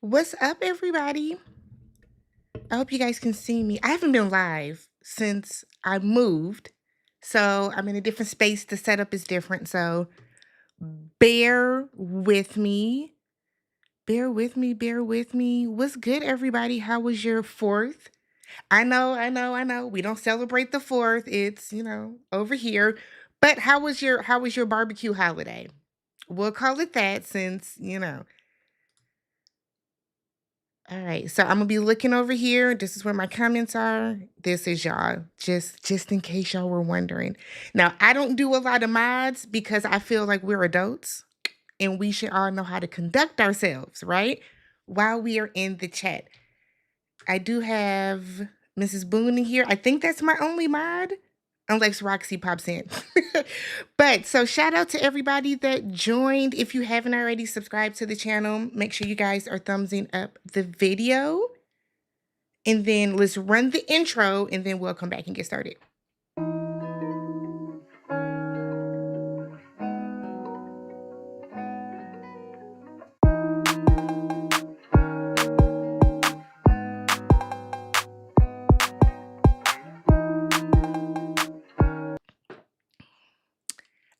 What's up, everybody? I hope you guys can see me. I haven't been live since I moved, so I'm in a different space. The setup is different, so bear with me. Bear with me. Bear with me. What's good, everybody? How was your fourth? I know. We don't celebrate the fourth. It's over here. But how was your barbecue holiday? We'll call it that since. All right, so I'm gonna be looking over here. This is where my comments are. This is y'all, just in case y'all were wondering. Now, I don't do a lot of mods because I feel like we're adults and we should all know how to conduct ourselves, right? While we are in the chat. I do have Mrs. Boone in here. I think that's my only mod, unless Roxy pops in. But so shout out to everybody that joined. If you haven't already subscribed to the channel, make sure you guys are thumbsing up the video. And then let's run the intro and then we'll come back and get started.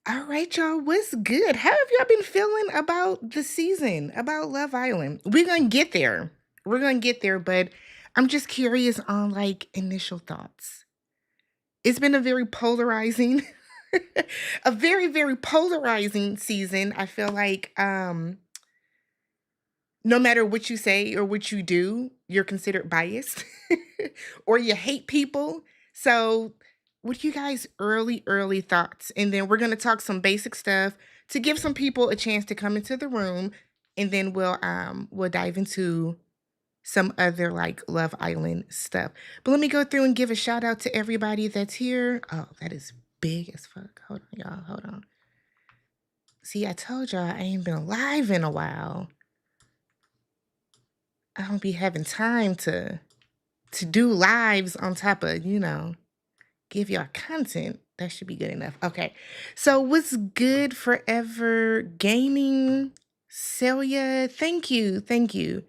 All right, y'all, what's good? How have y'all been feeling about the season, about Love Island? We're gonna get there. We're gonna get there, but I'm just curious on like initial thoughts. It's been a very polarizing, a very, very polarizing season. I feel like no matter what you say or what you do, you're considered biased or you hate people. So, what are you guys' early thoughts? And then we're going to talk some basic stuff to give some people a chance to come into the room and then we'll dive into some other like Love Island stuff. But let me go through and give a shout out to everybody that's here. Oh, that is big as fuck. Hold on, y'all. Hold on. See, I told y'all I ain't been live in a while. I don't be having time to do lives on top of, give y'all content. That should be good enough. Okay. So what's good forever gaming? Celia, thank you. Thank you.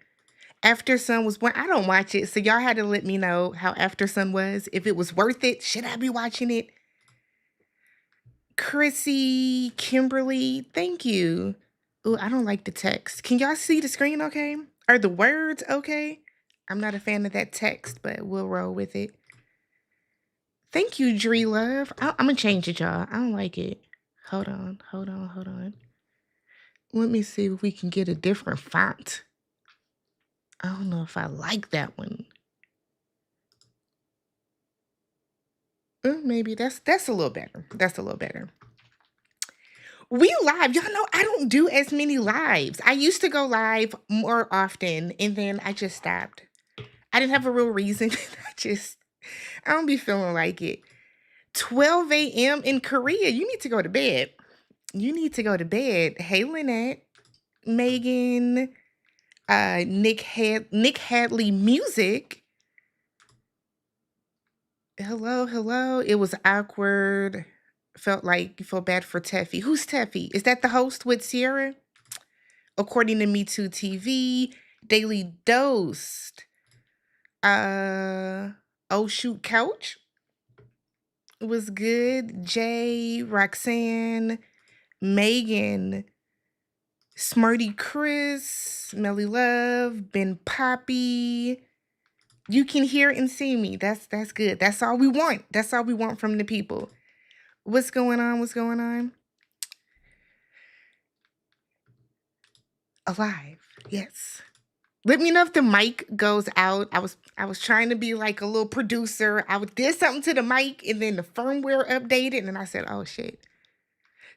After Sun was born. I don't watch it, so y'all had to let me know how After Sun was. If it was worth it, should I be watching it? Chrissy, Kimberly, thank you. Oh, I don't like the text. Can y'all see the screen okay? Are the words okay? I'm not a fan of that text, but we'll roll with it. Thank you, Dree Love. I'm gonna change it, y'all. I don't like it. Hold on. Let me see if we can get a different font. I don't know if I like that one. Maybe that's a little better. That's a little better. We live. Y'all know I don't do as many lives. I used to go live more often and then I just stopped. I didn't have a real reason. I don't be feeling like it. 12 a.m. in Korea. You need to go to bed. You need to go to bed. Hey, Lynette, Megan, Nick Hadley Music. Hello. It was awkward. Felt like you feel bad for Teffy. Who's Teffy? Is that the host with Sierra? According to Me Too TV, Daily Dosed. Oh Shoot Couch was good. Jay, Roxanne, Megan, Smarty Chris, Melly Love, Ben Poppy. You can hear and see me. That's good. That's all we want. That's all we want from the people. What's going on? Alive. Yes. Let me know if the mic goes out. I was trying to be like a little producer. Did something to the mic and then the firmware updated and I said, "Oh shit."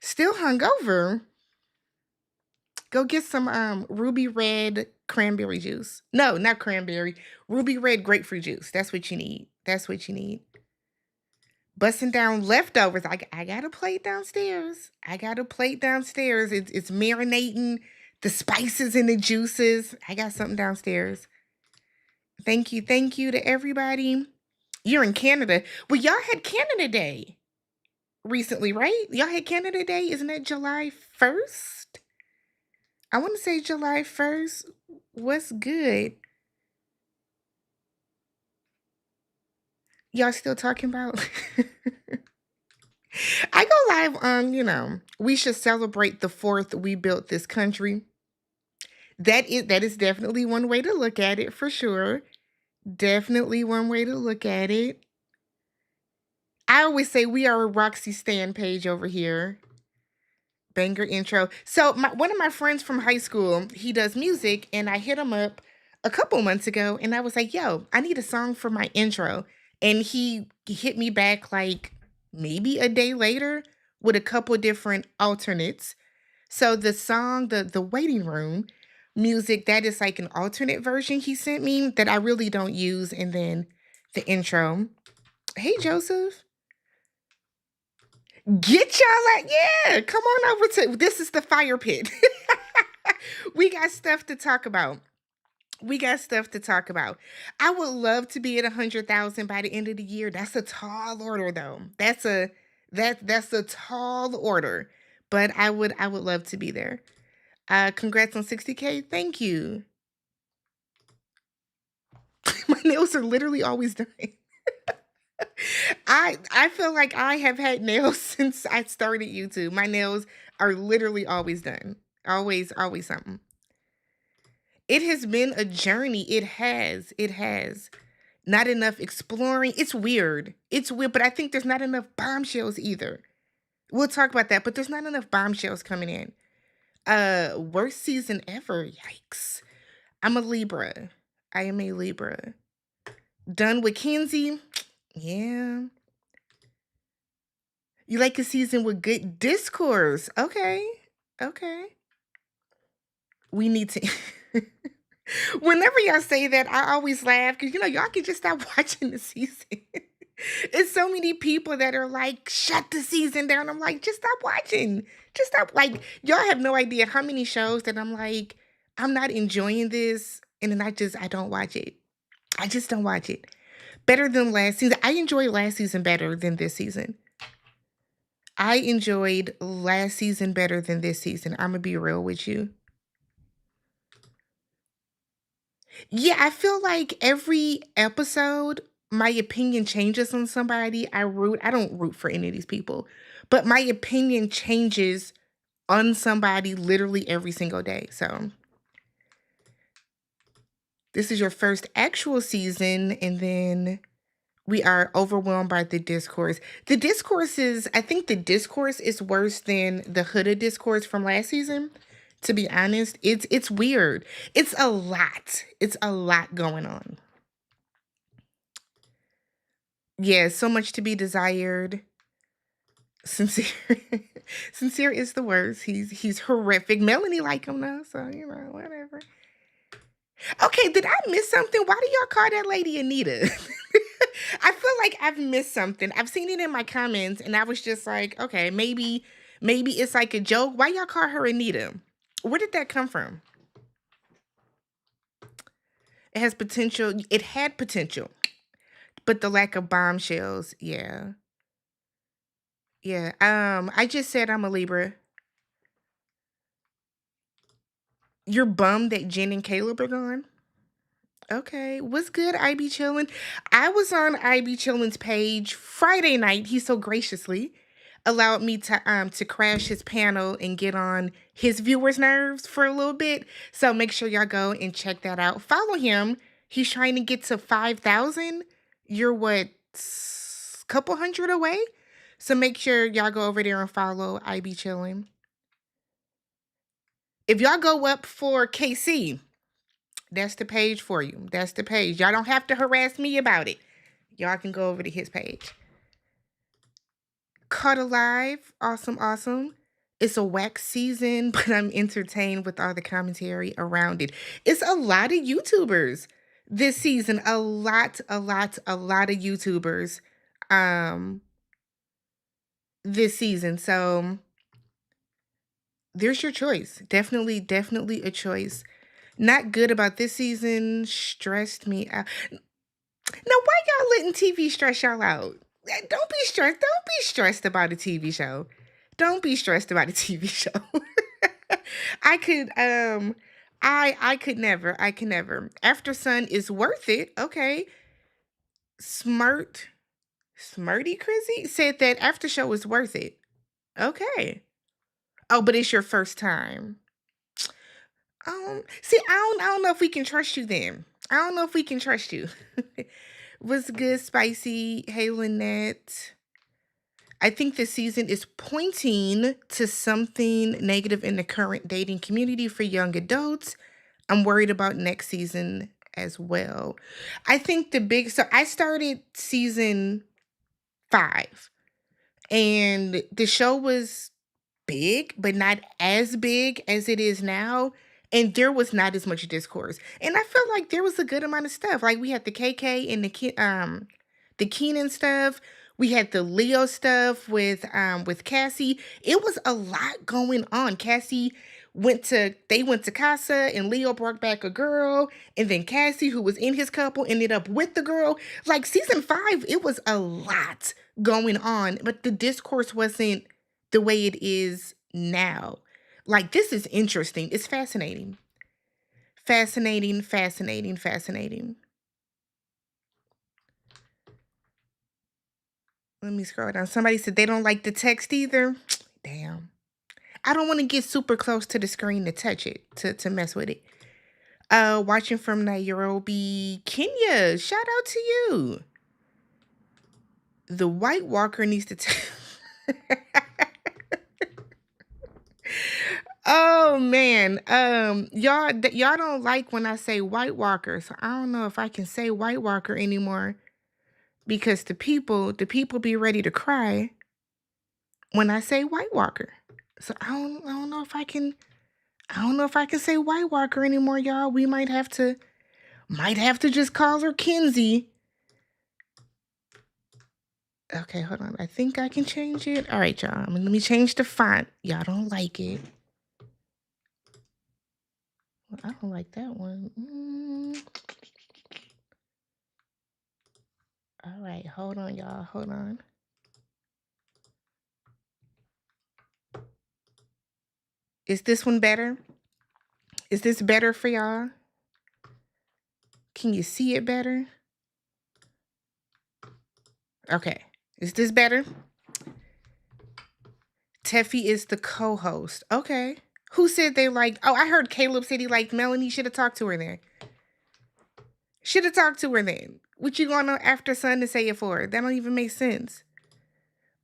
Still hungover. Go get some ruby red cranberry juice. No, not cranberry. Ruby red grapefruit juice. That's what you need. Busting down leftovers. I got a plate downstairs. It's marinating the spices and the juices. I got something downstairs. Thank you to everybody. You're in Canada. Well, y'all had Canada Day recently, right? Y'all had Canada Day. Isn't that July 1st? I want to say July 1st. What's good? Y'all still talking about? I go live on, we should celebrate the fourth we built this country. That is definitely one way to look at it for sure. Definitely one way to look at it. I always say we are a Roxy Stan page over here. Banger intro. So one of my friends from high school, he does music, and I hit him up a couple months ago, and I was like, "Yo, I need a song for my intro," and he hit me back like maybe a day later with a couple different alternates. So the song, the waiting room music, that is like an alternate version he sent me that I really don't use, and then the intro. Hey Joseph. Get y'all like, yeah, come on over to this is the fire pit. We got stuff to talk about. We got stuff to talk about. I would love to be at 100,000 by the end of the year. That's a tall order though. That's a tall order. But I would love to be there. Congrats on 60K. Thank you. My nails are literally always done. I feel like I have had nails since I started YouTube. My nails are literally always done. Always something. It has been a journey. It has. It has. Not enough exploring. It's weird. It's weird, but I think there's not enough bombshells either. We'll talk about that, but there's not enough bombshells coming in. Worst season ever. Yikes. I'm a Libra. I am a Libra. Done with Kenzie. Yeah. You like a season with good discourse. Okay. Okay. We need to. Whenever y'all say that, I always laugh because, y'all can just stop watching the season. It's so many people that are like, shut the season down. I'm like, just stop watching. Just stop. Like, y'all have no idea how many shows that I'm like, I'm not enjoying this. And then I don't watch it. I just don't watch it. Better than last season. I enjoyed last season better than this season. I enjoyed last season better than this season. I'm gonna be real with you. Yeah, I feel like every episode, my opinion changes on somebody. I don't root for any of these people, but my opinion changes on somebody literally every single day. So this is your first actual season, and then we are overwhelmed by the discourse. I think the discourse is worse than the Huda discourse from last season. To be honest, it's weird. It's a lot. It's a lot going on. Yeah, so much to be desired. Sincere, sincere is the worst. He's horrific. Melanie like him now, so whatever. Okay, did I miss something? Why do y'all call that lady Anita? I feel like I've missed something. I've seen it in my comments, and I was just like, okay, maybe it's like a joke. Why y'all call her Anita? Where did that come from? It has potential. It had potential, but the lack of bombshells, yeah. Yeah. I just said I'm a Libra. You're bummed that Jen and Caleb are gone? Okay. What's good, IB Chillin'? I was on IB Chillin's page Friday night. He so graciously allowed me to crash his panel and get on his viewers' nerves for a little bit. So make sure y'all go and check that out. Follow him. He's trying to get to 5,000. You're what, couple hundred away? So make sure y'all go over there and follow IB Chillin'. If y'all go up for KC, that's the page for you. That's the page. Y'all don't have to harass me about it. Y'all can go over to his page. Caught Alive. Awesome, awesome. It's a wax season, but I'm entertained with all the commentary around it. It's a lot of YouTubers this season. A lot of YouTubers this season. So there's your choice. Definitely a choice. Not good about this season. Stressed me out. Now, why y'all letting TV stress y'all out? Don't be stressed. Don't be stressed about a TV show. Don't be stressed about a TV show. I could I could never. I can never. After Sun is worth it. Okay. Smart Smarty Crizzy said that after show is worth it. Okay. Oh, but it's your first time. See, I don't know if we can trust you then. I don't know if we can trust you. What's good, Spicy? Hey, Lynette. I think the season is pointing to something negative in the current dating community for young adults. I'm worried about next season as well. I think so I started season 5 and the show was big, but not as big as it is now. And there was not as much discourse. And I felt like there was a good amount of stuff. Like we had the KK and the Keenan stuff. We had the Leo stuff with Cassie. It was a lot going on. Cassie went to Casa and Leo brought back a girl, and then Cassie, who was in his couple, ended up with the girl. Like season 5, it was a lot going on, but the discourse wasn't the way it is now. Like, this is interesting. It's fascinating. Fascinating, fascinating, fascinating. Let me scroll down. Somebody said they don't like the text either. Damn. I don't want to get super close to the screen to touch it, to mess with it. Watching from Nairobi, Kenya. Shout out to you. The White Walker needs to Oh man, y'all don't like when I say White Walker, so I don't know if I can say White Walker anymore because the people be ready to cry when I say White Walker. So I don't know if I can say White Walker anymore, y'all. We might have to just call her Kinsey. Okay, hold on. I think I can change it. All right, y'all. Let me change the font. Y'all don't like it. Well, I don't like that one. All right, hold on, y'all. Hold on. Is this one better? Is this better for y'all? Can you see it better? Okay. Is this better? Teffy is the co-host. Okay. Who said they liked? Oh, I heard Caleb said he liked Melanie. Should have talked to her then. Should have talked to her then. What you going on after Sun to say it for? That don't even make sense.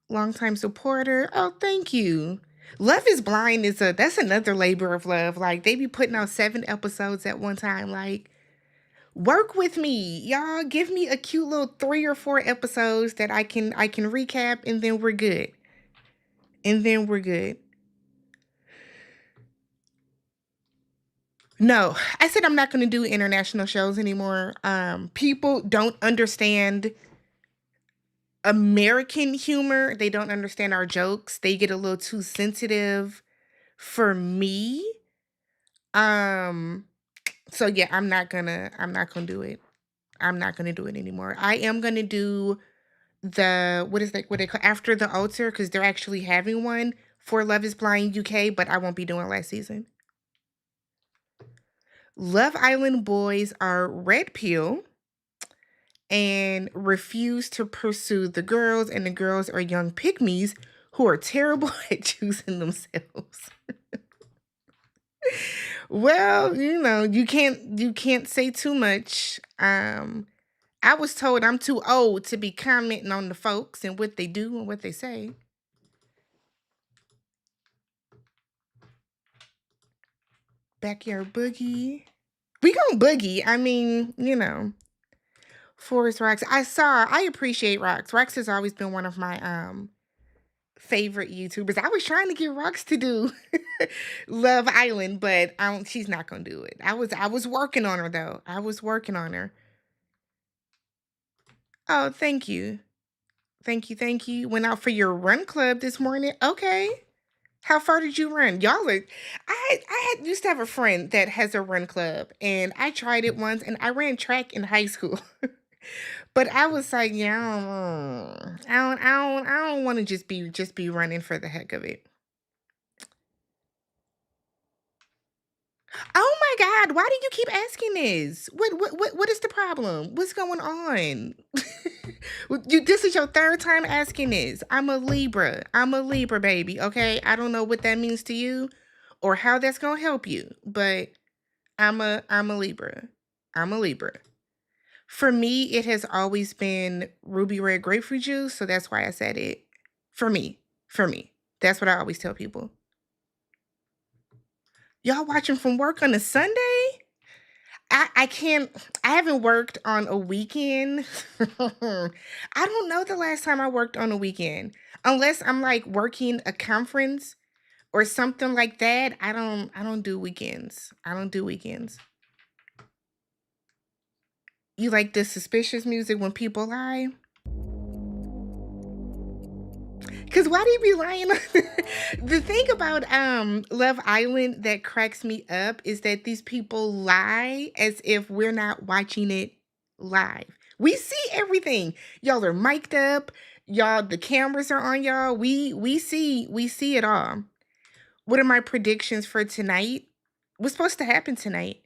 Longtime supporter. Oh, thank you. Love is Blind that's another labor of love. Like they be putting out 7 episodes at one time. Like work with me, y'all. Give me a cute little 3 or 4 episodes that I can recap, and then we're good. And then we're good. No, I said I'm not going to do international shows anymore. People don't understand American humor. They don't understand our jokes. They get a little too sensitive for me. Um, so yeah, I'm not gonna do it. I'm not gonna do it anymore. I am gonna do what they call after the altar because they're actually having one for Love is Blind UK, but I won't be doing last season. Love Island boys are red pill and refuse to pursue the girls, and the girls are young pygmies who are terrible at choosing themselves. Well, you can't say too much. I was told I'm too old to be commenting on the folks and what they do and what they say. Backyard boogie. We gon' boogie. I mean, Forest Rocks. I appreciate Rocks. Rocks has always been one of my favorite YouTubers. I was trying to get Rocks to do Love Island, but she's not gonna do it. I was working on her though. I was working on her. Oh, thank you. Thank you, thank you. Went out for your run club this morning. Okay. How far did you run? Used to have a friend that has a run club, and I tried it once, and I ran track in high school. But I was like, yeah, I don't want to just be running for the heck of it. Oh my God, why do you keep asking this? What is the problem? What's going on? This is your third time asking this. I'm a Libra. I'm a Libra, baby. Okay. I don't know what that means to you or how that's gonna help you, but I'm a Libra. I'm a Libra. For me, it has always been ruby red grapefruit juice, so that's why I said it. For me. For me. That's what I always tell people. Y'all watching from work on a Sunday? I can't. I haven't worked on a weekend. I don't know the last time I worked on a weekend. Unless I'm like working a conference or something like that. I don't do weekends. I don't do weekends. You like the suspicious music when people lie? Cause why do you be lying? The thing about Love Island that cracks me up is that these people lie as if we're not watching it live. We see everything. Y'all are mic'd up. Y'all, the cameras are on y'all. We see it all. What are my predictions for tonight? What's supposed to happen tonight?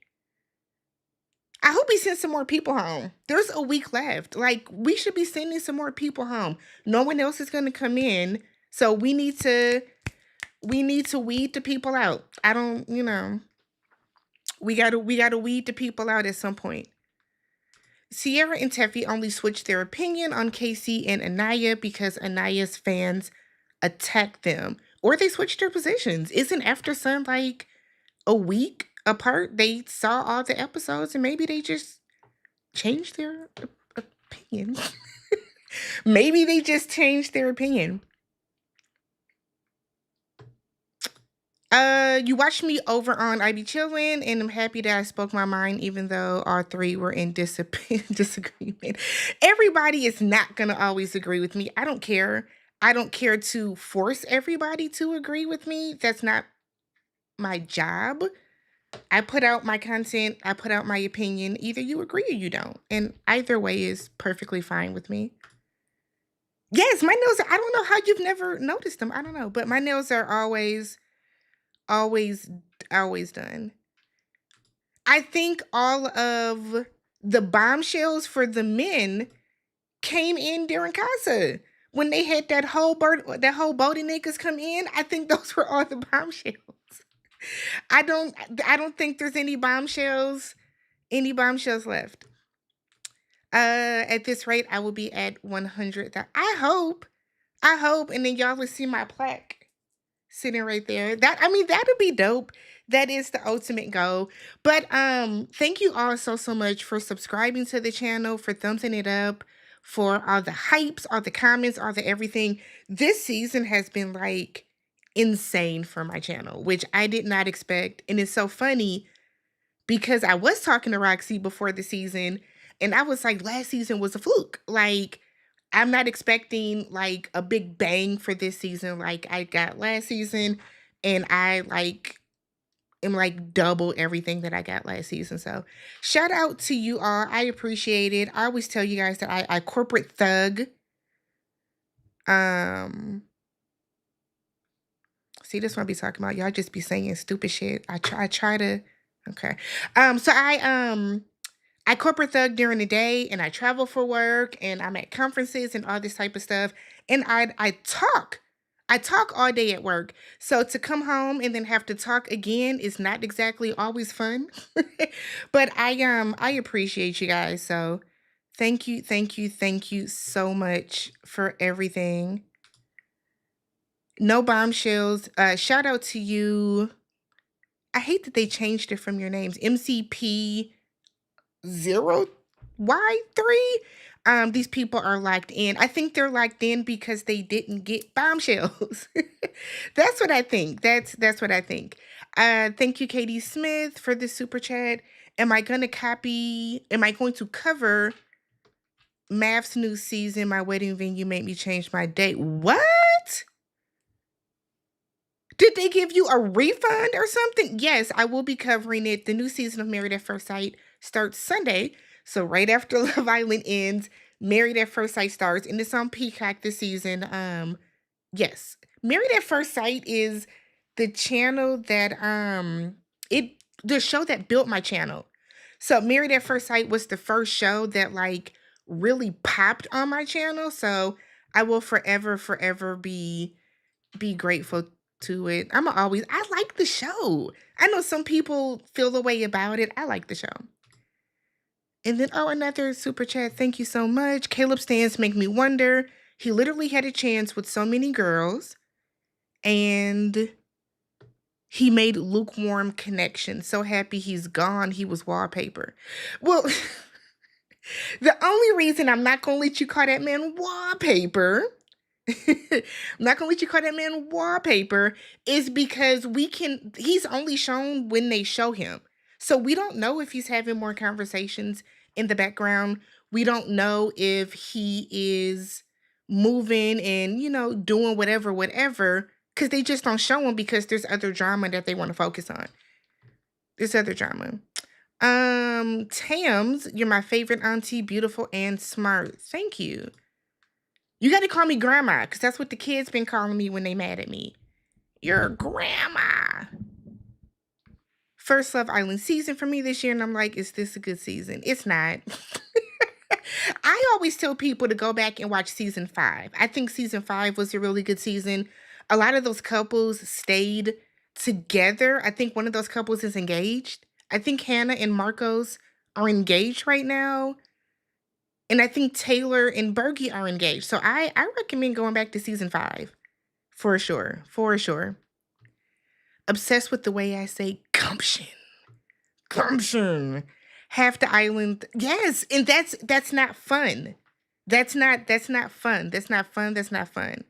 I hope we send some more people home. There's a week left. Like we should be sending some more people home. No one else is going to come in, so we need to weed the people out. I don't, we gotta weed the people out at some point. Sierra and Teffy only switched their opinion on Casey and Anaya because Anaya's fans attacked them, or they switched their positions. Isn't After Sun like a week apart? They saw all the episodes and maybe they just changed their opinion. Maybe they just changed their opinion. You watched me over on I Be Chillin', and I'm happy that I spoke my mind, even though all three were in disagreement. Everybody is not gonna always agree with me. I don't care. I don't care to force everybody to agree with me. That's not my job. I put out my content, I put out my opinion. Either you agree or you don't. And either way is perfectly fine with me. Yes, my nails are, I don't know how you've never noticed them. I don't know, but my nails are always, always done. I think all of the bombshells for the men came in during Casa. When they had that whole boating niggas come in, I think those were all the bombshells. I don't I don't think there's any bombshells left. At this rate, I will be at 100. I hope, and then y'all will see my plaque sitting right there. That'll be dope. That is the ultimate goal. But thank you all so much for subscribing to the channel, for thumbsing it up, for all the hypes, all the comments, all the everything. This season has been like insane for my channel, which I did not expect. And it's so funny because I was talking to Roxy before the season and I was like, last season was a fluke. Like, I'm not expecting like a big bang for this season like I got last season. And I like am like double everything that I got last season. So shout out to you all. I appreciate it. I always tell you guys that I corporate thug. Um See, this what I be talking about. Y'all just be saying stupid shit. I try to okay. So I corporate thug during the day and I travel for work and I'm at conferences and all this type of stuff. And I talk. I talk all day at work. So to come home and then have to talk again is not exactly always fun. But I appreciate you guys. So thank you so much for everything. No bombshells. Shout out to you. I hate that they changed it from your names. MCP 0Y3. These people are locked in. I think they're locked in because they didn't get bombshells. That's what I think. That's what I think. Thank you, Katie Smith, for the super chat. Am I going to cover Math's new season? My wedding venue made me change my date. What? Did they give you a refund or something? Yes, I will be covering it. The new season of Married at First Sight starts Sunday. So right after Love Island ends, Married at First Sight starts, and it's on Peacock this season. Yes. Married at First Sight is the channel that it the show that built my channel. So Married at First Sight was the first show that like really popped on my channel. So I will forever, forever be grateful to it. I'm always I like the show. I know some people feel the way about it. I like the show. And then another super chat. Thank you so much. Caleb stands make me wonder. He literally had a chance with so many girls, and he made lukewarm connections. So happy he's gone. He was wallpaper. Well, the only reason I'm not gonna let you call that man wallpaper, I'm not gonna let you call that man wallpaper, is because he's only shown when they show him. So we don't know if he's having more conversations in the background. We don't know if he is moving and, doing whatever, because they just don't show him because there's other drama that they want to focus on. There's other drama. Tams, you're my favorite auntie, beautiful and smart. Thank you. You got to call me grandma, because that's what the kids been calling me when they mad at me. Your grandma. First Love Island season for me this year, and I'm like, is this a good season? It's not. I always tell people to go back and watch season 5. I think season 5 was a really good season. A lot of those couples stayed together. I think one of those couples is engaged. I think Hannah and Marcos are engaged right now. And I think Taylor and Bergie are engaged. So I recommend going back to season 5. For sure. For sure. Obsessed with the way I say gumption. Gumption. Half the island. Yes, and that's not fun. That's not fun. That's not fun. That's not fun.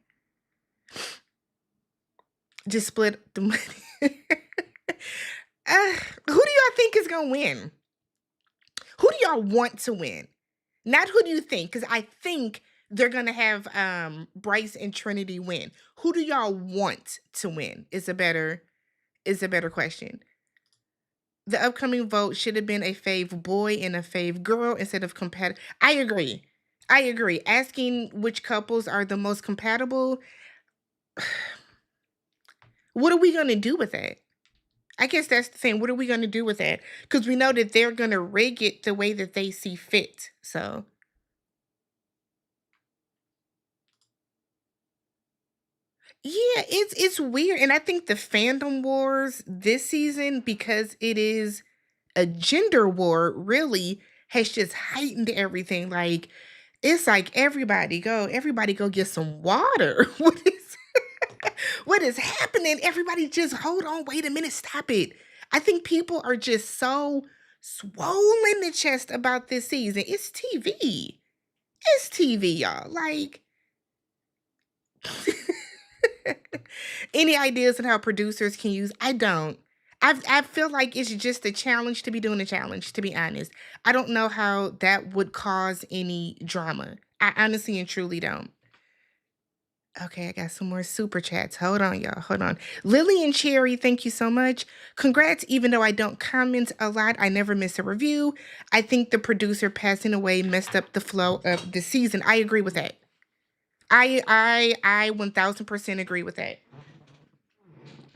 Just split the money. Who do y'all think is gonna win? Who do y'all want to win? Not who do you think, because I think they're gonna have Bryce and Trinity win. Who do y'all want to win? Is a better question. The upcoming vote should have been a fave boy and a fave girl instead of compatible. I agree. Asking which couples are the most compatible. What are we gonna do with that? I guess that's the thing. What are we gonna do with that? Because we know that they're gonna rig it the way that they see fit. So yeah, it's weird. And I think the fandom wars this season, because it is a gender war, really has just heightened everything. Like it's like everybody go get some water. What is happening? Everybody just hold on, wait a minute, stop it. I think people are just so swollen the chest about this season. It's TV. It's TV, y'all. Like any ideas on how producers can use? I don't. I feel like it's just a challenge to be doing a challenge, to be honest. I don't know how that would cause any drama. I honestly and truly don't. Okay, I got some more super chats. Hold on, y'all. Hold on. Lily and Cherry, thank you so much. Congrats, even though I don't comment a lot, I never miss a review. I think the producer passing away messed up the flow of the season. I agree with that. I 1000% agree with that.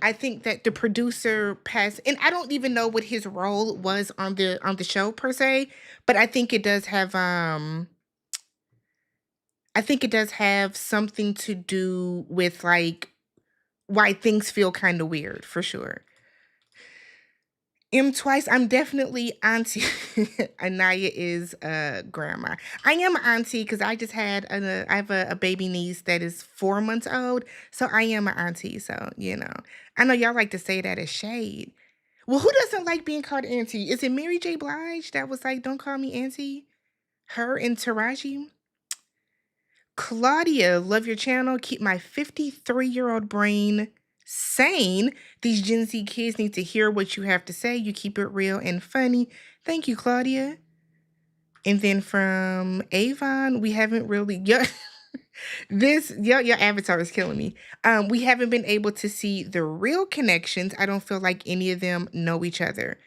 I think that the producer passed, and I don't even know what his role was on the show per se, but I think it does have something to do with like why things feel kind of weird for sure. M twice. I'm definitely auntie. Anaya is grandma. I am auntie because I have a baby niece that is 4 months old, so I am an auntie. So I know y'all like to say that as shade. Well, who doesn't like being called auntie? Is it Mary J. Blige that was like, "Don't call me auntie"? Her and Taraji. Claudia, love your channel. Keep my 53-year-old brain sane. These Gen Z kids need to hear what you have to say. You keep it real and funny. Thank you, Claudia. And then from Avon, we haven't really your avatar is killing me. We haven't been able to see the real connections. I don't feel like any of them know each other.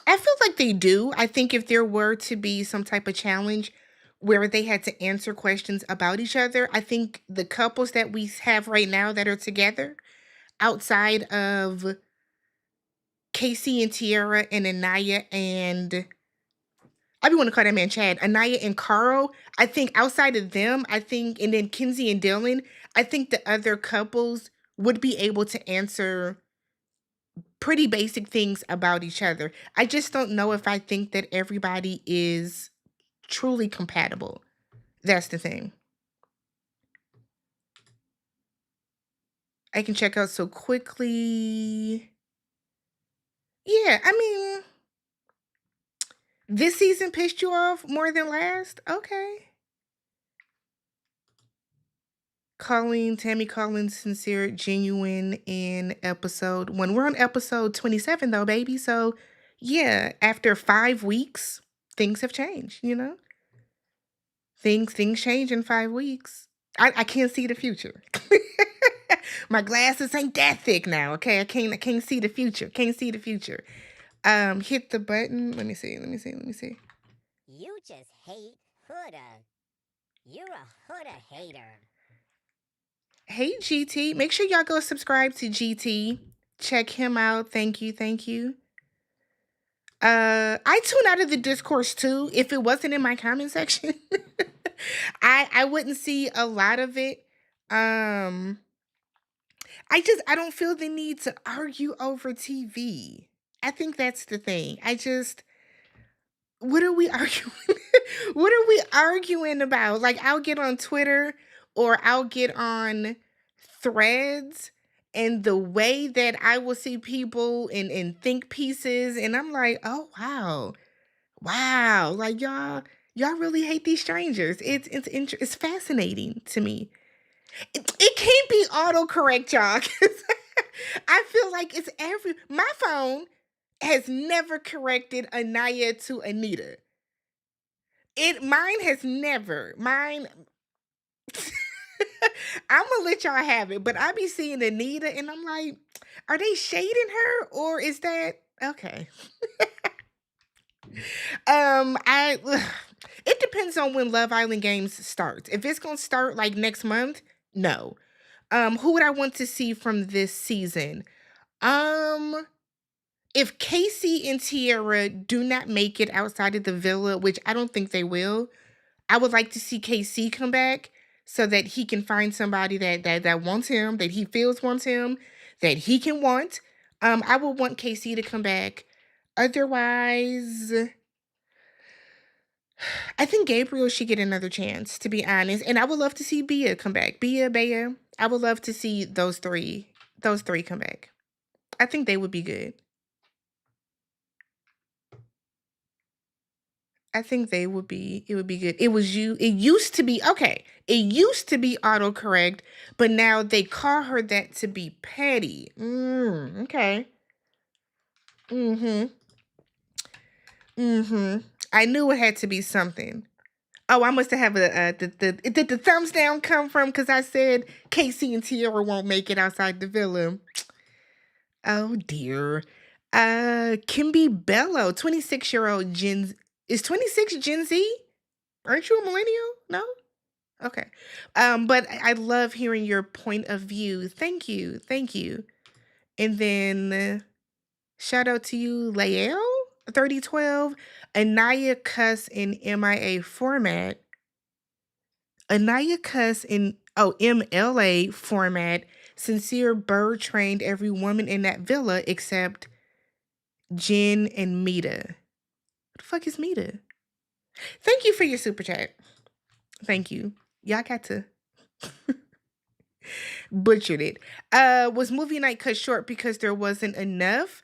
I feel like they do. I think if there were to be some type of challenge where they had to answer questions about each other, I think the couples that we have right now that are together, outside of Casey and Tierra and Anaya and I be want to call that man Chad, Anaya and Carl. I think outside of them, I think, and then Kinsey and Dylan, I think the other couples would be able to answer pretty basic things about each other. I just don't know if I think that everybody is truly compatible. That's the thing. I can check out so quickly. Yeah, I mean, this season pissed you off more than last? Okay. Colleen, Tammy Collins, sincere, genuine in episode 1. We're on episode 27 though, baby. So, yeah, after 5 weeks, things have changed, you know? Things change in 5 weeks. I can't see the future. My glasses ain't that thick now, okay? I can't see the future. Can't see the future. Hit the button. Let me see. You just hate Huda. You're a Huda hater. Hey GT, make sure y'all go subscribe to GT. Check him out. Thank you. I tune out of the discourse too if it wasn't in my comment section. I wouldn't see a lot of it. I don't feel the need to argue over TV. I think that's the thing. What are we arguing? What are we arguing about? Like I'll get on Twitter or I'll get on threads and the way that I will see people in think pieces and I'm like, "Oh wow. Wow. Like y'all really hate these strangers." It's fascinating to me. It can't be autocorrect, y'all. 'Cause I feel like it's my phone has never corrected Anaya to Anita. Mine has never. Mine I'm gonna let y'all have it, but I be seeing Anita and I'm like, are they shading her or is that okay? I it depends on when Love Island Games starts. If it's gonna start like next month, no. Who would I want to see from this season? Um, if Casey and Tierra do not make it outside of the villa, which I don't think they will, I would like to see KC come back so that he can find somebody that wants him, that he feels wants him, that he can want. I would want KC to come back. Otherwise, I think Gabriel should get another chance, to be honest. And I would love to see Bia come back. Bea. I would love to see those three come back. I think they would be good. I think it would be good. It used to be okay. It used to be autocorrect, but now they call her that to be petty. Okay. Mm-hmm. Mm-hmm. I knew it had to be something. Oh, I must have did the thumbs down come from because I said Casey and Tierra won't make it outside the villa. Oh dear. Kimby Bello, 26-year-old Gen is 26 Gen Z? Aren't you a millennial? No? Okay. But I love hearing your point of view. Thank you. Thank you. And then shout out to you, Lael, 3012. Anaya Cuss in MIA format. Anaya Cuss in MLA format. Sincere Bird trained every woman in that villa except Jen and Mita. What the fuck is Mita? Thank you for your super chat. Thank you. Y'all got to butchered it. Was movie night cut short because there wasn't enough?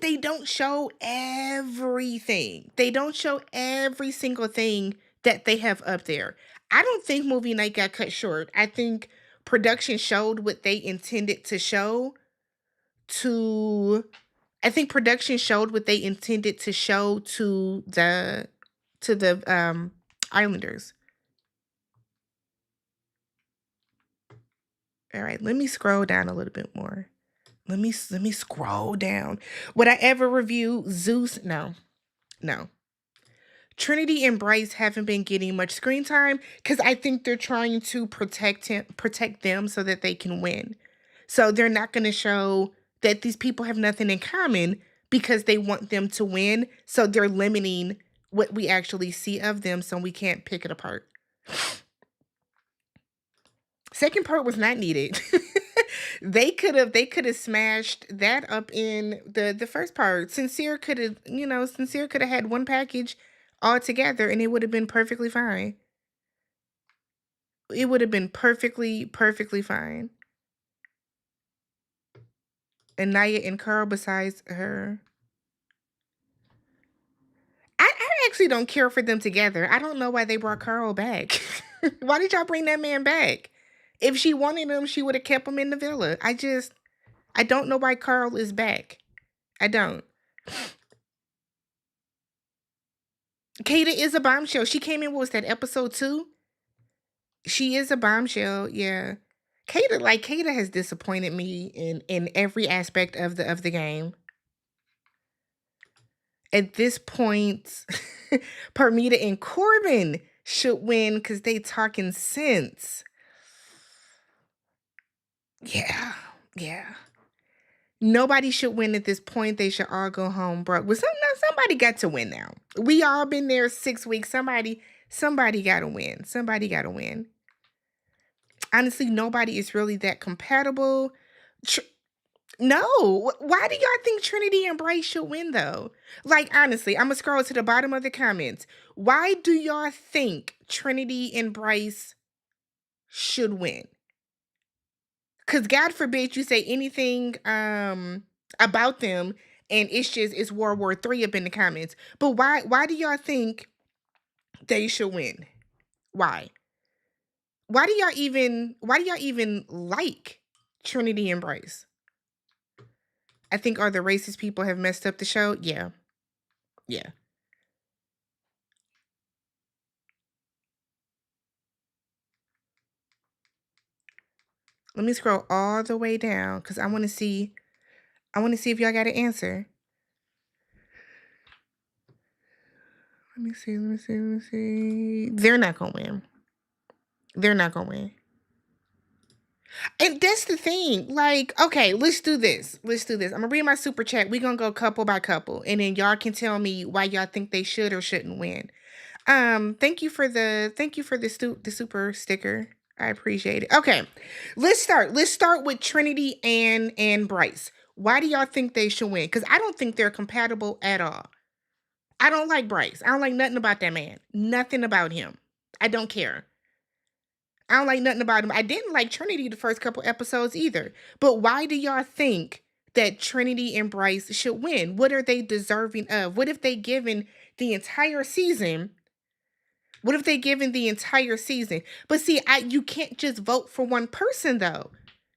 They don't show everything. They don't show every single thing that they have up there. I don't think movie night got cut short. I think production showed what they intended to show to I think production showed what they intended to show to the Islanders. All right, let me scroll down a little bit more. Let me scroll down. Would I ever review Zeus? No. Trinity and Bryce haven't been getting much screen time because I think they're trying to protect them so that they can win. So they're not going to show that these people have nothing in common because they want them to win. So they're limiting what we actually see of them so we can't pick it apart. Second part was not needed. They could have smashed that up in the first part. Sincere could have had one package all together and it would have been perfectly fine. It would have been perfectly fine. And Naya and Carl besides her. I actually don't care for them together. I don't know why they brought Carl back. Why did y'all bring that man back? If she wanted him, she would have kept him in the villa. I don't know why Carl is back. I don't. Kata is a bombshell. She came in, what was that, episode 2? She is a bombshell, yeah. Kata has disappointed me in every aspect of the game. At this point, Parmita and Corbin should win because they talking sense. Yeah. Nobody should win at this point. They should all go home broke. Well, somebody got to win now. We all been there 6 weeks. Somebody got to win. Somebody got to win. Honestly, nobody is really that compatible. No. Why do y'all think Trinity and Bryce should win, though? Like, honestly, I'm going to scroll to the bottom of the comments. Why do y'all think Trinity and Bryce should win? Because God forbid you say anything about them and it's World War III up in the comments. But why do y'all think they should win? Why? Why do y'all even like Trinity and Bryce? I think are the racist people have messed up the show? Yeah. Let me scroll all the way down because I want to see if y'all got an answer. Let me see. They're not gonna win. And that's the thing. Like, okay, let's do this. I'm gonna read my super chat. We're gonna go couple by couple, and then y'all can tell me why y'all think they should or shouldn't win. Thank you for the super sticker. I appreciate it. Okay, let's start. Let's start with Trinity and Bryce. Why do y'all think they should win? Because I don't think they're compatible at all. I don't like Bryce. I don't like nothing about that man. Nothing about him. I don't care. I don't like nothing about him. I didn't like Trinity the first couple episodes either. But why do y'all think that Trinity and Bryce should win? What are they deserving of? What if they given the entire season? But see, you can't just vote for one person though.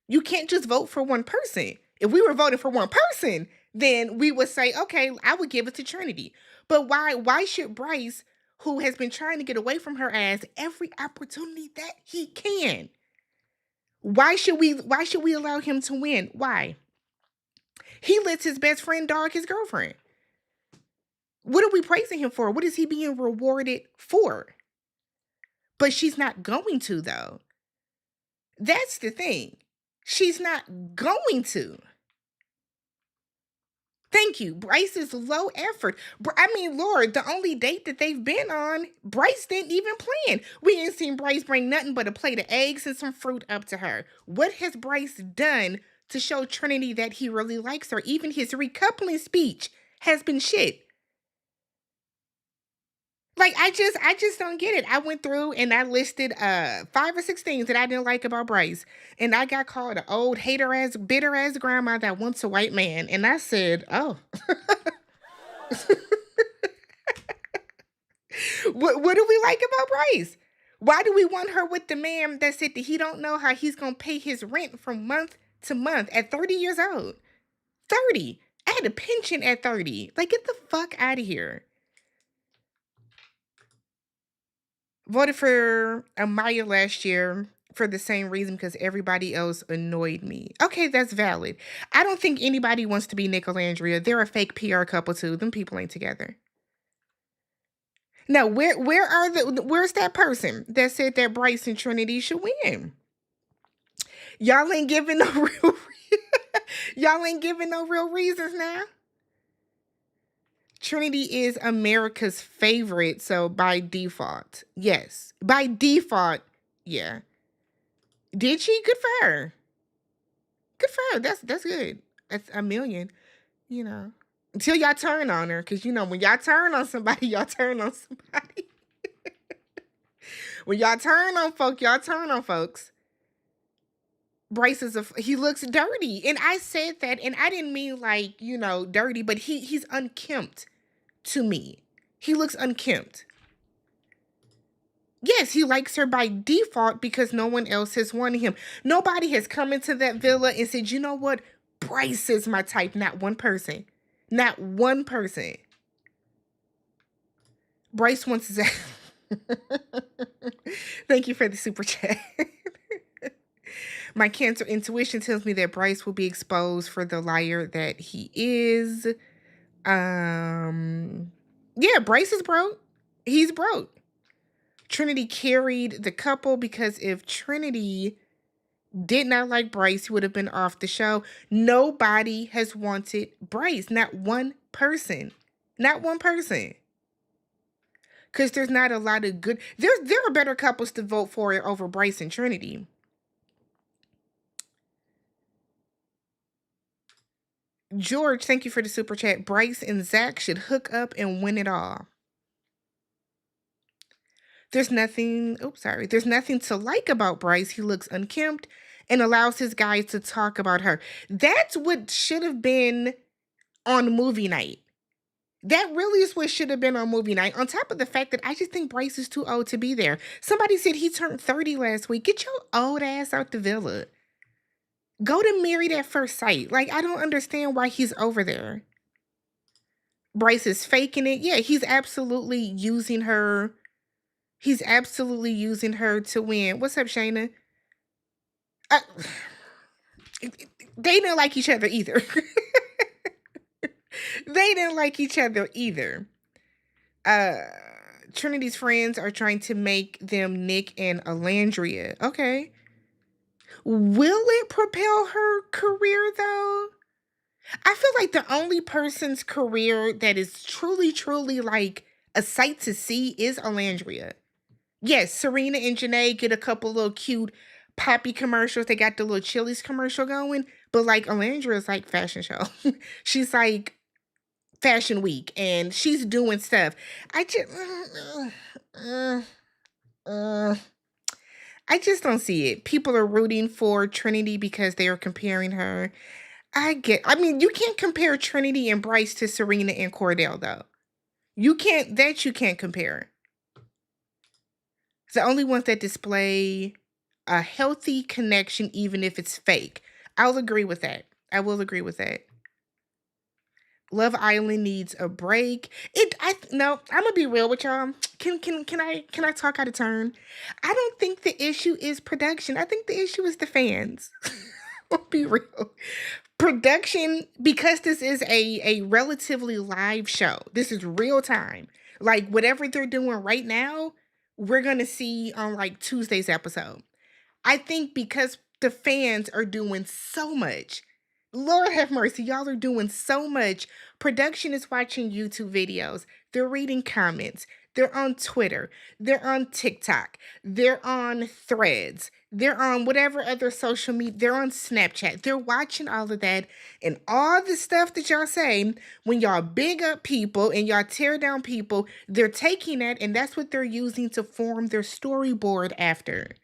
You can't just vote for one person. If we were voting for one person, then we would say, okay, I would give it to Trinity. But why should Bryce, who has been trying to get away from her ass every opportunity that he can, why should we allow him to win? Why? He lets his best friend dog his girlfriend. What are we praising him for? What is he being rewarded for? But she's not going to, though. That's the thing. She's not going to. Thank you. Bryce is low effort. Lord, the only date that they've been on, Bryce didn't even plan. We ain't seen Bryce bring nothing but a plate of eggs and some fruit up to her. What has Bryce done to show Trinity that he really likes her? Even his recoupling speech has been shit. Like, I just don't get it. I went through and I listed 5 or 6 things that I didn't like about Bryce. And I got called an old hater-ass, bitter-ass grandma that wants a white man. And I said, oh. What do we like about Bryce? Why do we want her with the man that said that he don't know how he's going to pay his rent from month to month at 30 years old? 30. I had a pension at 30. Like, get the fuck out of here. Voted for Amaya last year for the same reason because everybody else annoyed me. Okay, that's valid. I don't think anybody wants to be Nick or Andrea. They're a fake PR couple too. Them people ain't together. Now, where's that person that said that Bryce and Trinity should win? Y'all ain't giving no real y'all ain't giving no real reasons now. Trinity is America's favorite, so by default. Yes. By default, yeah. Did she? Good for her. Good for her. That's good. That's a million, you know. Until y'all turn on her, because you know when y'all turn on somebody, y'all turn on somebody. When y'all turn on folk, y'all turn on folks. Bryce is he looks dirty, and I said that, and I didn't mean like dirty, but he's unkempt to me. He looks unkempt. Yes, he likes her by default because no one else has wanted him. Nobody has come into that villa and said, you know what, Bryce is my type. Not one person. Not one person. Bryce wants Zach. Thank you for the super chat. My Cancer intuition tells me that Bryce will be exposed for the liar that he is. Yeah, Bryce is broke. He's broke. Trinity carried the couple because if Trinity did not like Bryce, he would have been off the show. Nobody has wanted Bryce. Not one person. Not one person. Because there's not a lot of good... There are better couples to vote for it over Bryce and Trinity. George, thank you for the super chat. Bryce and Zach should hook up and win it all. There's nothing to like about Bryce. He looks unkempt and allows his guys to talk about her. That's what should have been on movie night. That really is what should have been on movie night. On top of the fact that I just think Bryce is too old to be there. Somebody said he turned 30 last week. Get your old ass out the villa. Go to Married at First Sight. Like, I don't understand why he's over there. Bryce is faking it. Yeah, he's absolutely using her. He's absolutely using her to win. What's up, Shayna? They didn't like each other either. They didn't like each other either. Trinity's friends are trying to make them Nick and Alandria. Okay. Will it propel her career, though? I feel like the only person's career that is truly, truly like a sight to see is Alandria. Yes, Serena and Janae get a couple little cute poppy commercials. They got the little Chili's commercial going. But like Alandria is like fashion show. She's like Fashion Week and she's doing stuff. I just don't see it. People are rooting for Trinity because they are comparing her. I mean, you can't compare Trinity and Bryce to Serena and Cordell, though. You can't compare. The only ones that display a healthy connection, even if it's fake. I'll agree with that. I will agree with that. Love Island needs a break. No, I'm gonna be real with y'all. Can I talk out of turn? I don't think the issue is production. I think the issue is the fans. I'll be real. Production, because this is a relatively live show. This is real time. Like whatever they're doing right now, we're gonna see on like Tuesday's episode. I think because the fans are doing so much. Lord have mercy, y'all are doing so much. Production is watching YouTube videos. They're reading comments. They're on Twitter. They're on TikTok. They're on Threads. They're on whatever other social media. They're on Snapchat. They're watching all of that. And all the stuff that y'all say, when y'all big up people and y'all tear down people, they're taking that and that's what they're using to form their storyboard after.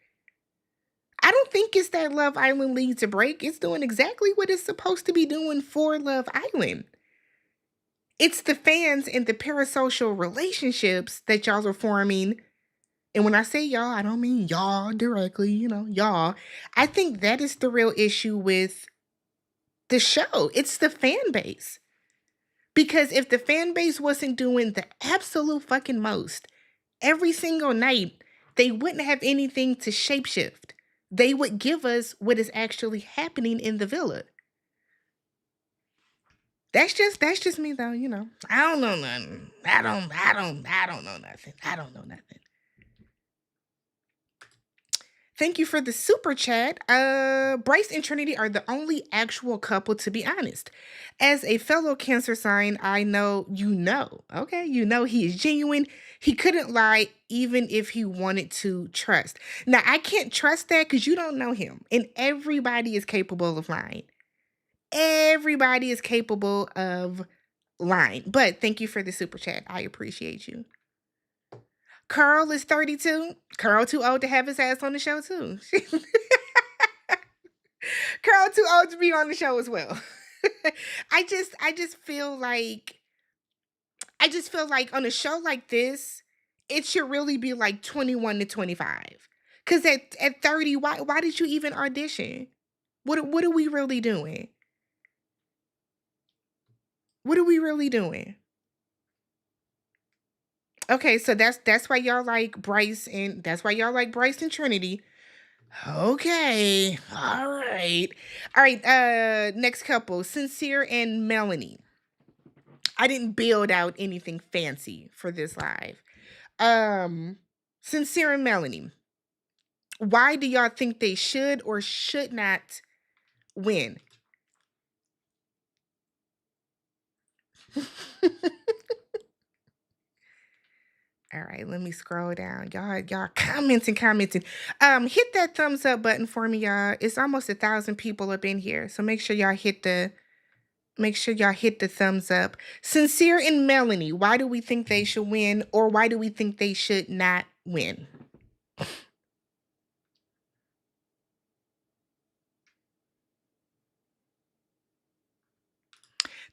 I don't think it's that Love Island needs a break. It's doing exactly what it's supposed to be doing for Love Island. It's the fans and the parasocial relationships that y'all are forming. And when I say y'all, I don't mean y'all directly, y'all. I think that is the real issue with the show. It's the fan base. Because if the fan base wasn't doing the absolute fucking most every single night, they wouldn't have anything to shapeshift. They would give us what is actually happening in the villa. That's just me though, I don't know nothing. I don't know nothing. I don't know nothing. Thank you for the super chat. Bryce and Trinity are the only actual couple, to be honest. As a fellow Cancer sign, I know you know. Okay, you know he is genuine. He couldn't lie even if he wanted to trust. Now, I can't trust that because you don't know him. And everybody is capable of lying. Everybody is capable of lying. But thank you for the super chat. I appreciate you. Carl is 32. Carl too old to have his ass on the show too. Carl too old to be on the show as well. I just feel like on a show like this, it should really be like 21 to 25. Cause at 30, why did you even audition? What are we really doing? What are we really doing? Okay, so that's why y'all like Bryce and that's why y'all like Bryce and Trinity. Okay. All right. All right. Next couple, Sincere and Melanie. I didn't build out anything fancy for this live. Sincere and Melanie. Why do y'all think they should or should not win? All right, let me scroll down. Y'all commenting. Hit that thumbs up button for me, y'all. It's almost 1,000 people up in here. So make sure y'all hit the thumbs up. Sincere and Melanie, why do we think they should win or why do we think they should not win?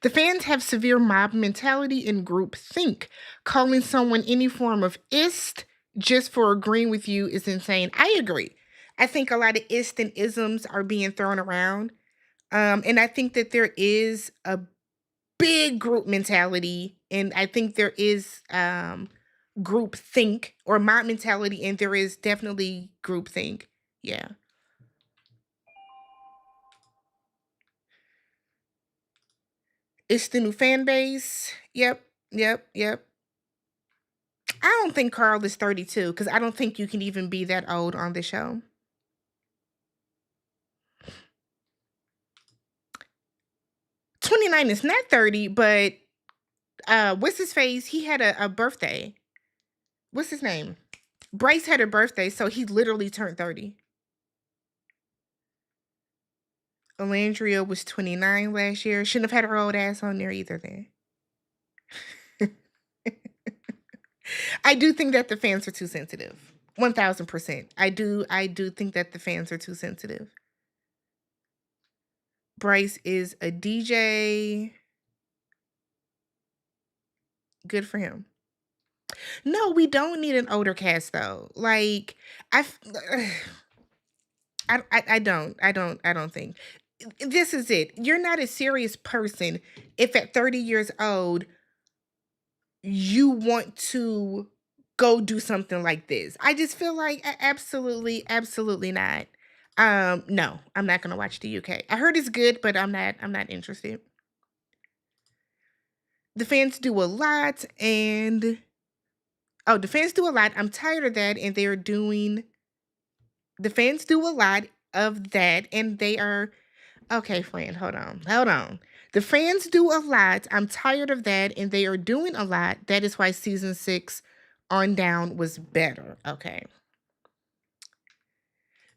The fans have severe mob mentality and group think. Calling someone any form of ist just for agreeing with you is insane. I agree. I think a lot of ist and isms are being thrown around. And I think that there is a big group mentality, and I think there is group think or mob mentality, and there is definitely group think. Yeah. It's the new fan base. Yep. I don't think Carl is 32 because I don't think you can even be that old on the show. 29 is not 30, but what's his face? He had a birthday. What's his name? Bryce had a birthday, so he literally turned 30. Alandria was 29 last year. Shouldn't have had her old ass on there either then. I do think that the fans are too sensitive. 1000%. I do think that the fans are too sensitive. Bryce is a DJ. Good for him. No, we don't need an older cast though. Like I I don't think. This is it. You're not a serious person if at 30 years old you want to go do something like this. I just feel like absolutely not. No, I'm not gonna watch the UK. I heard it's good, but I'm not interested. The fans do a lot and the fans do a lot. I'm tired of that and they're doing the fans do a lot of that and they are okay, friend, hold on. The fans do a lot. I'm tired of that and they are doing a lot. That is why season 6 on down was better. Okay.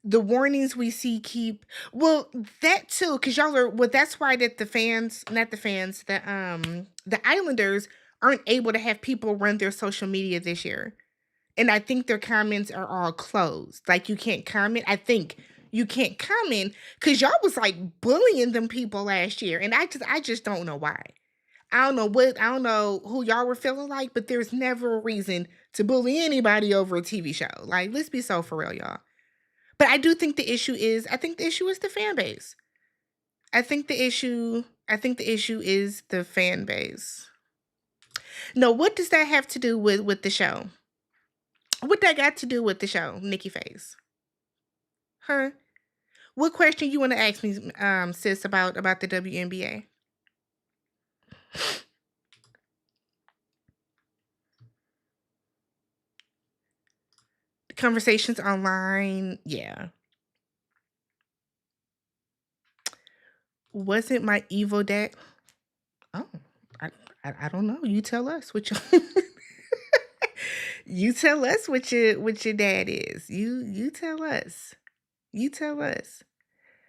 The warnings we see keep well that too because y'all are well that's why that the fans not the fans the Islanders aren't able to have people run their social media this year and I think their comments are all closed like you can't comment. I think you can't comment because y'all was like bullying them people last year and I just don't know why. I don't know who y'all were feeling like but there's never a reason to bully anybody over a TV show. Like let's be so for real, y'all. But I do think the issue is the fan base. I think the issue is the fan base. No, what does that have to do with the show? What that got to do with the show, Nikki Face? Huh? What question you want to ask me, sis, about the WNBA? Conversations online, yeah. Wasn't my evil dad Oh, I I don't know. You tell us what your you tell us what your dad is. You tell us. You tell us.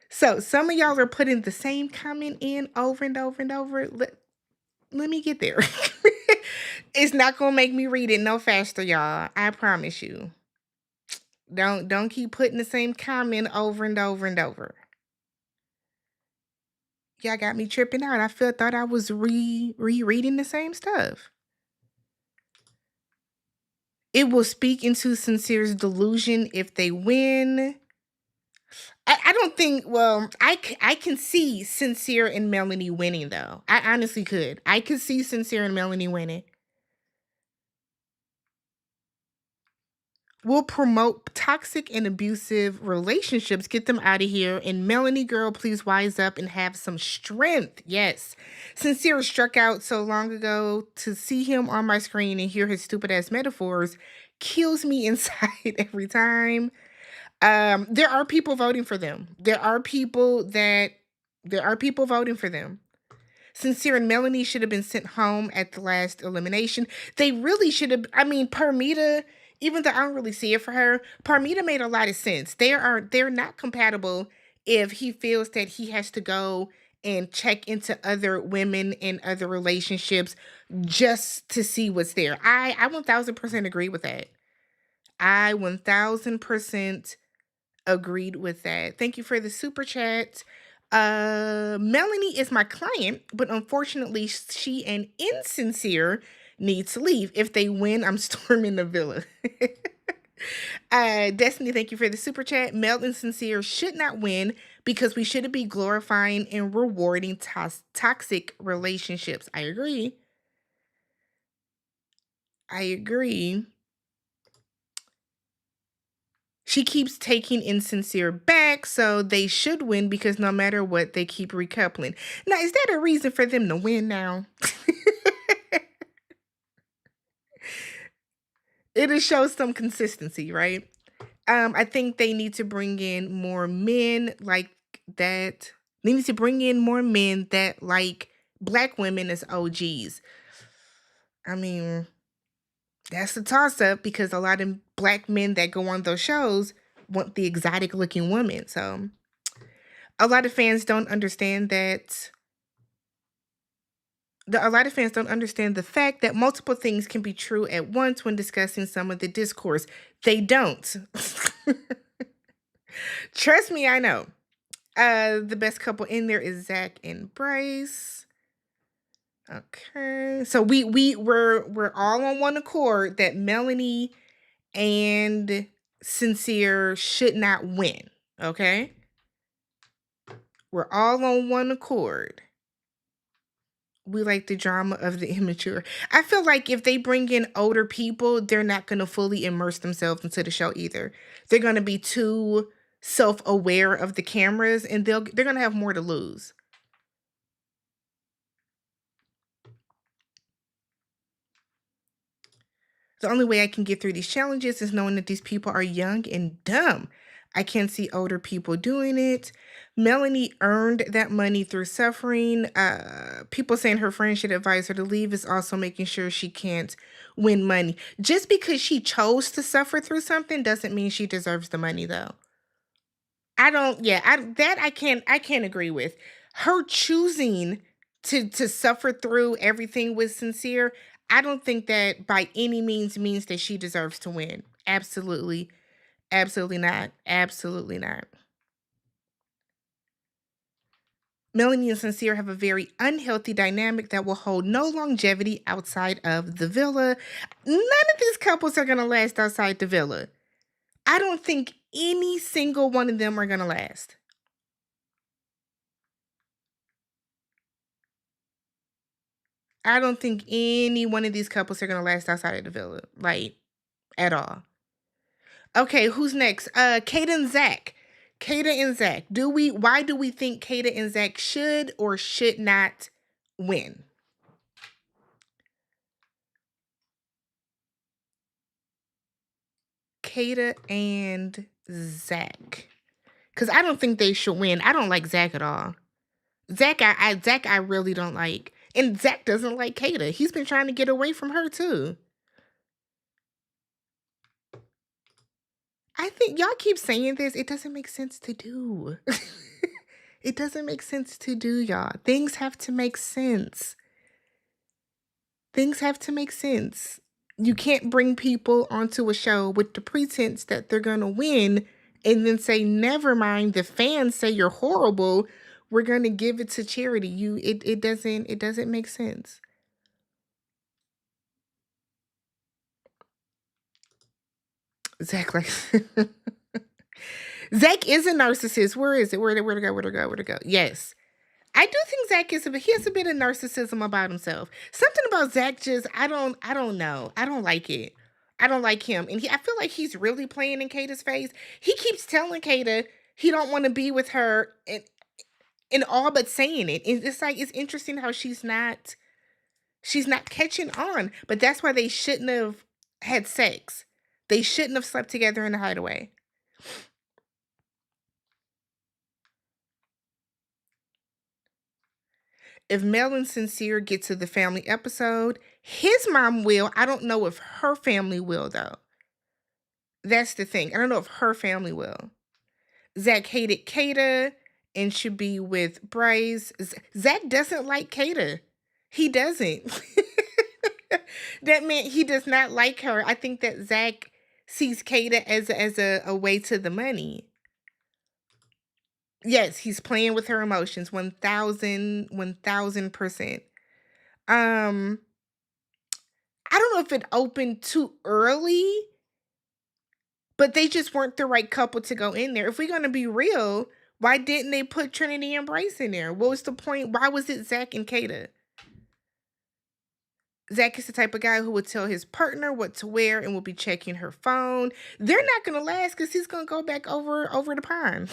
So some of y'all are putting the same comment in over and over and over. Let me get there. It's not gonna make me read it no faster, y'all. I promise you. Don't keep putting the same comment over and over and over. Y'all got me tripping out. I felt thought I was rereading the same stuff. It will speak into Sincere's delusion if they win. I don't think. Well, I can see Sincere and Melanie winning though. I honestly could. I could see Sincere and Melanie winning. Will promote toxic and abusive relationships. Get them out of here. And Melanie, girl, please wise up and have some strength. Yes. Sincere struck out so long ago. To see him on my screen and hear his stupid ass metaphors kills me inside every time. There are people voting for them. There are people voting for them. Sincere and Melanie should have been sent home at the last elimination. They really should have. I mean, Parmita, even though I don't really see it for her, Parmita made a lot of sense. They're not compatible if he feels that he has to go and check into other women and other relationships just to see what's there. I 1000% agree with that. I 1000% agreed with that. Thank you for the super chat. Melanie is my client, but unfortunately, she and Insincere need to leave. If they win, I'm storming the villa. Destiny, thank you for the super chat. Mel and Sincere should not win because we shouldn't be glorifying and rewarding toxic relationships. I agree. I agree. She keeps taking Insincere back, so they should win because no matter what, they keep recoupling. Now, is that a reason for them to win now? It'll show some consistency, right? I think they need to bring in more men like that. They need to bring in more men that like black women as OGs. I mean, that's a toss up because a lot of black men that go on those shows want the exotic looking woman. So a lot of fans don't understand that. A lot of fans don't understand the fact that multiple things can be true at once when discussing some of the discourse. They don't. Trust me, I know. The best couple in there is Zach and Bryce. Okay, so we're all on one accord that Melanie and Sincere should not win. Okay, we're all on one accord. We like the drama of the immature. I feel like if they bring in older people, they're not going to fully immerse themselves into the show either. They're going to be too self-aware of the cameras and they're going to have more to lose. The only way I can get through these challenges is knowing that these people are young and dumb. I can't see older people doing it. Melanie earned that money through suffering. People saying her friend should advise her to leave is also making sure she can't win money. Just because she chose to suffer through something doesn't mean she deserves the money, though. I don't. Yeah, I can't agree with her choosing to suffer through everything with Sincere. I don't think that by any means that she deserves to win. Absolutely, absolutely not. Absolutely not. Melanie and Sincere have a very unhealthy dynamic that will hold no longevity outside of the villa. None of these couples are going to last outside the villa. I don't think any single one of them are going to last. I don't think any one of these couples are going to last outside of the villa, like, at all. Okay, who's next? Kata and Zach. Kata and Zach. Why do we think Kata and Zach should or should not win? Kata and Zach. Because I don't think they should win. I don't like Zach at all. Zach, I really don't like. And Zach doesn't like Kata. He's been trying to get away from her too. I think y'all keep saying this. It doesn't make sense to do. It doesn't make sense to do, y'all. Things have to make sense. Things have to make sense. You can't bring people onto a show with the pretense that they're going to win and then say, never mind, the fans say you're horrible. We're going to give it to charity. It doesn't make sense. Zach like Zach is a narcissist. Where is it? Where to go? Yes. I do think Zach he has a bit of narcissism about himself. Something about Zach just I don't know. I don't like it. I don't like him. And I feel like he's really playing in Kata's face. He keeps telling Kata he don't want to be with her and all but saying it. And it's like it's interesting how she's not catching on. But that's why they shouldn't have had sex. They shouldn't have slept together in the hideaway. If Mel and Sincere get to the family episode, his mom will. I don't know if her family will, though. That's the thing. I don't know if her family will. Zach hated Kata and should be with Bryce. Zach doesn't like Kata. He doesn't. That meant he does not like her. I think that Zach sees Kata as a way to the money. Yes, he's playing with her emotions 1000%. Um I don't know if it opened too early, but they just weren't the right couple to go in there. If we're going to be real, why didn't they put Trinity and Bryce in there? What was the point? Why was it Zach and Kata? Zach is the type of guy who would tell his partner what to wear and will be checking her phone. They're not going to last because he's going to go back over the pond.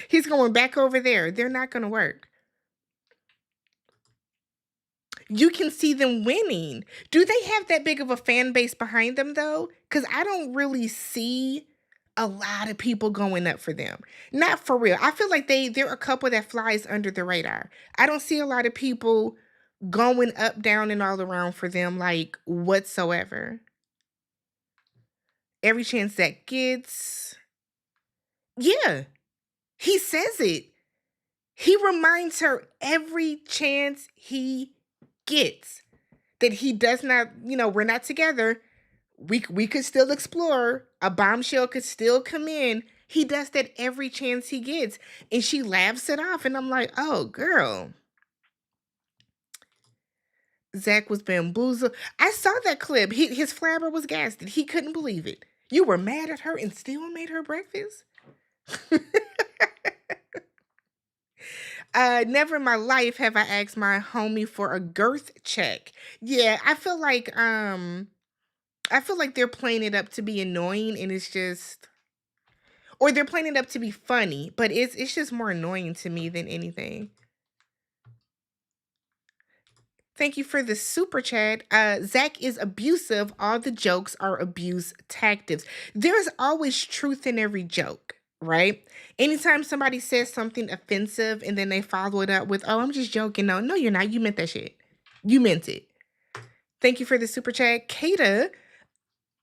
He's going back over there. They're not going to work. You can see them winning. Do they have that big of a fan base behind them, though? Because I don't really see a lot of people going up for them. Not for real. I feel like they're a couple that flies under the radar. I don't see a lot of people going up, down, and all around for them, like, whatsoever. Every chance that gets. Yeah, he says it. He reminds her every chance he gets that he does not, we're not together. We could still explore. A bombshell could still come in. He does that every chance he gets. And she laughs it off. And I'm like, oh, girl. Zach was bamboozled. I saw that clip. His flabber was gassed. He couldn't believe it. You were mad at her and still made her breakfast? Never in my life have I asked my homie for a girth check. Yeah, I feel like they're playing it up to be annoying and it's just or they're playing it up to be funny, but it's just more annoying to me than anything. Thank you for the super chat. Zach is abusive. All the jokes are abuse tactics. There's always truth in every joke, right? Anytime somebody says something offensive and then they follow it up with, oh, I'm just joking. No, you're not. You meant that shit. You meant it. Thank you for the super chat. Kata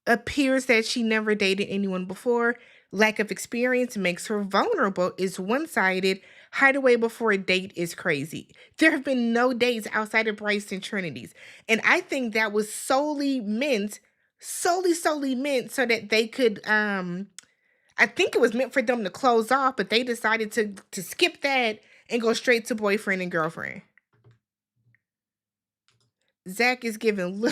appears that she never dated anyone before. Lack of experience makes her vulnerable, is one-sided. Hideaway before a date is crazy. There have been no dates outside of Bryce and Trinity's. And I think that was solely meant so that they could, I think it was meant for them to close off, but they decided to skip that and go straight to boyfriend and girlfriend. Zach is giving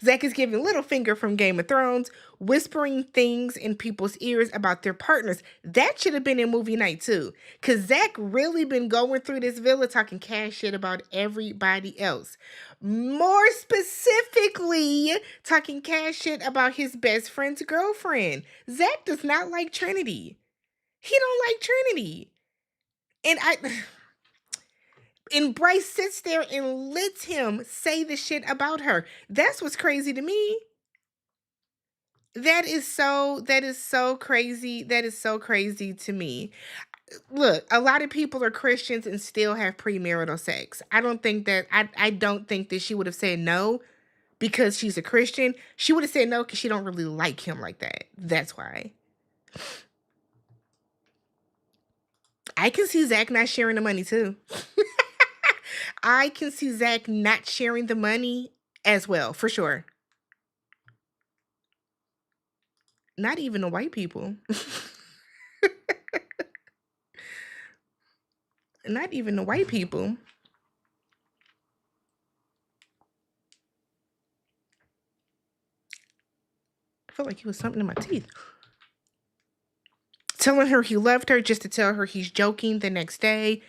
Littlefinger from Game of Thrones, whispering things in people's ears about their partners. That should have been in movie night too. Cause Zach really been going through this villa talking cash shit about everybody else. More specifically, talking cash shit about his best friend's girlfriend. Zach does not like Trinity. He don't like Trinity. And Bryce sits there and lets him say the shit about her. That's what's crazy to me. that is so crazy. That is so crazy to me. Look, a lot of people are Christians and still have premarital sex. I don't think that she would have said no because she's a Christian. She would have said no because she don't really like him like that. That's why. I can see Zach not sharing the money too. I can see Zach not sharing the money as well, for sure. Not even the white people. Not even the white people. I feel like he was something in my teeth. Telling her he loved her just to tell her he's joking the next day.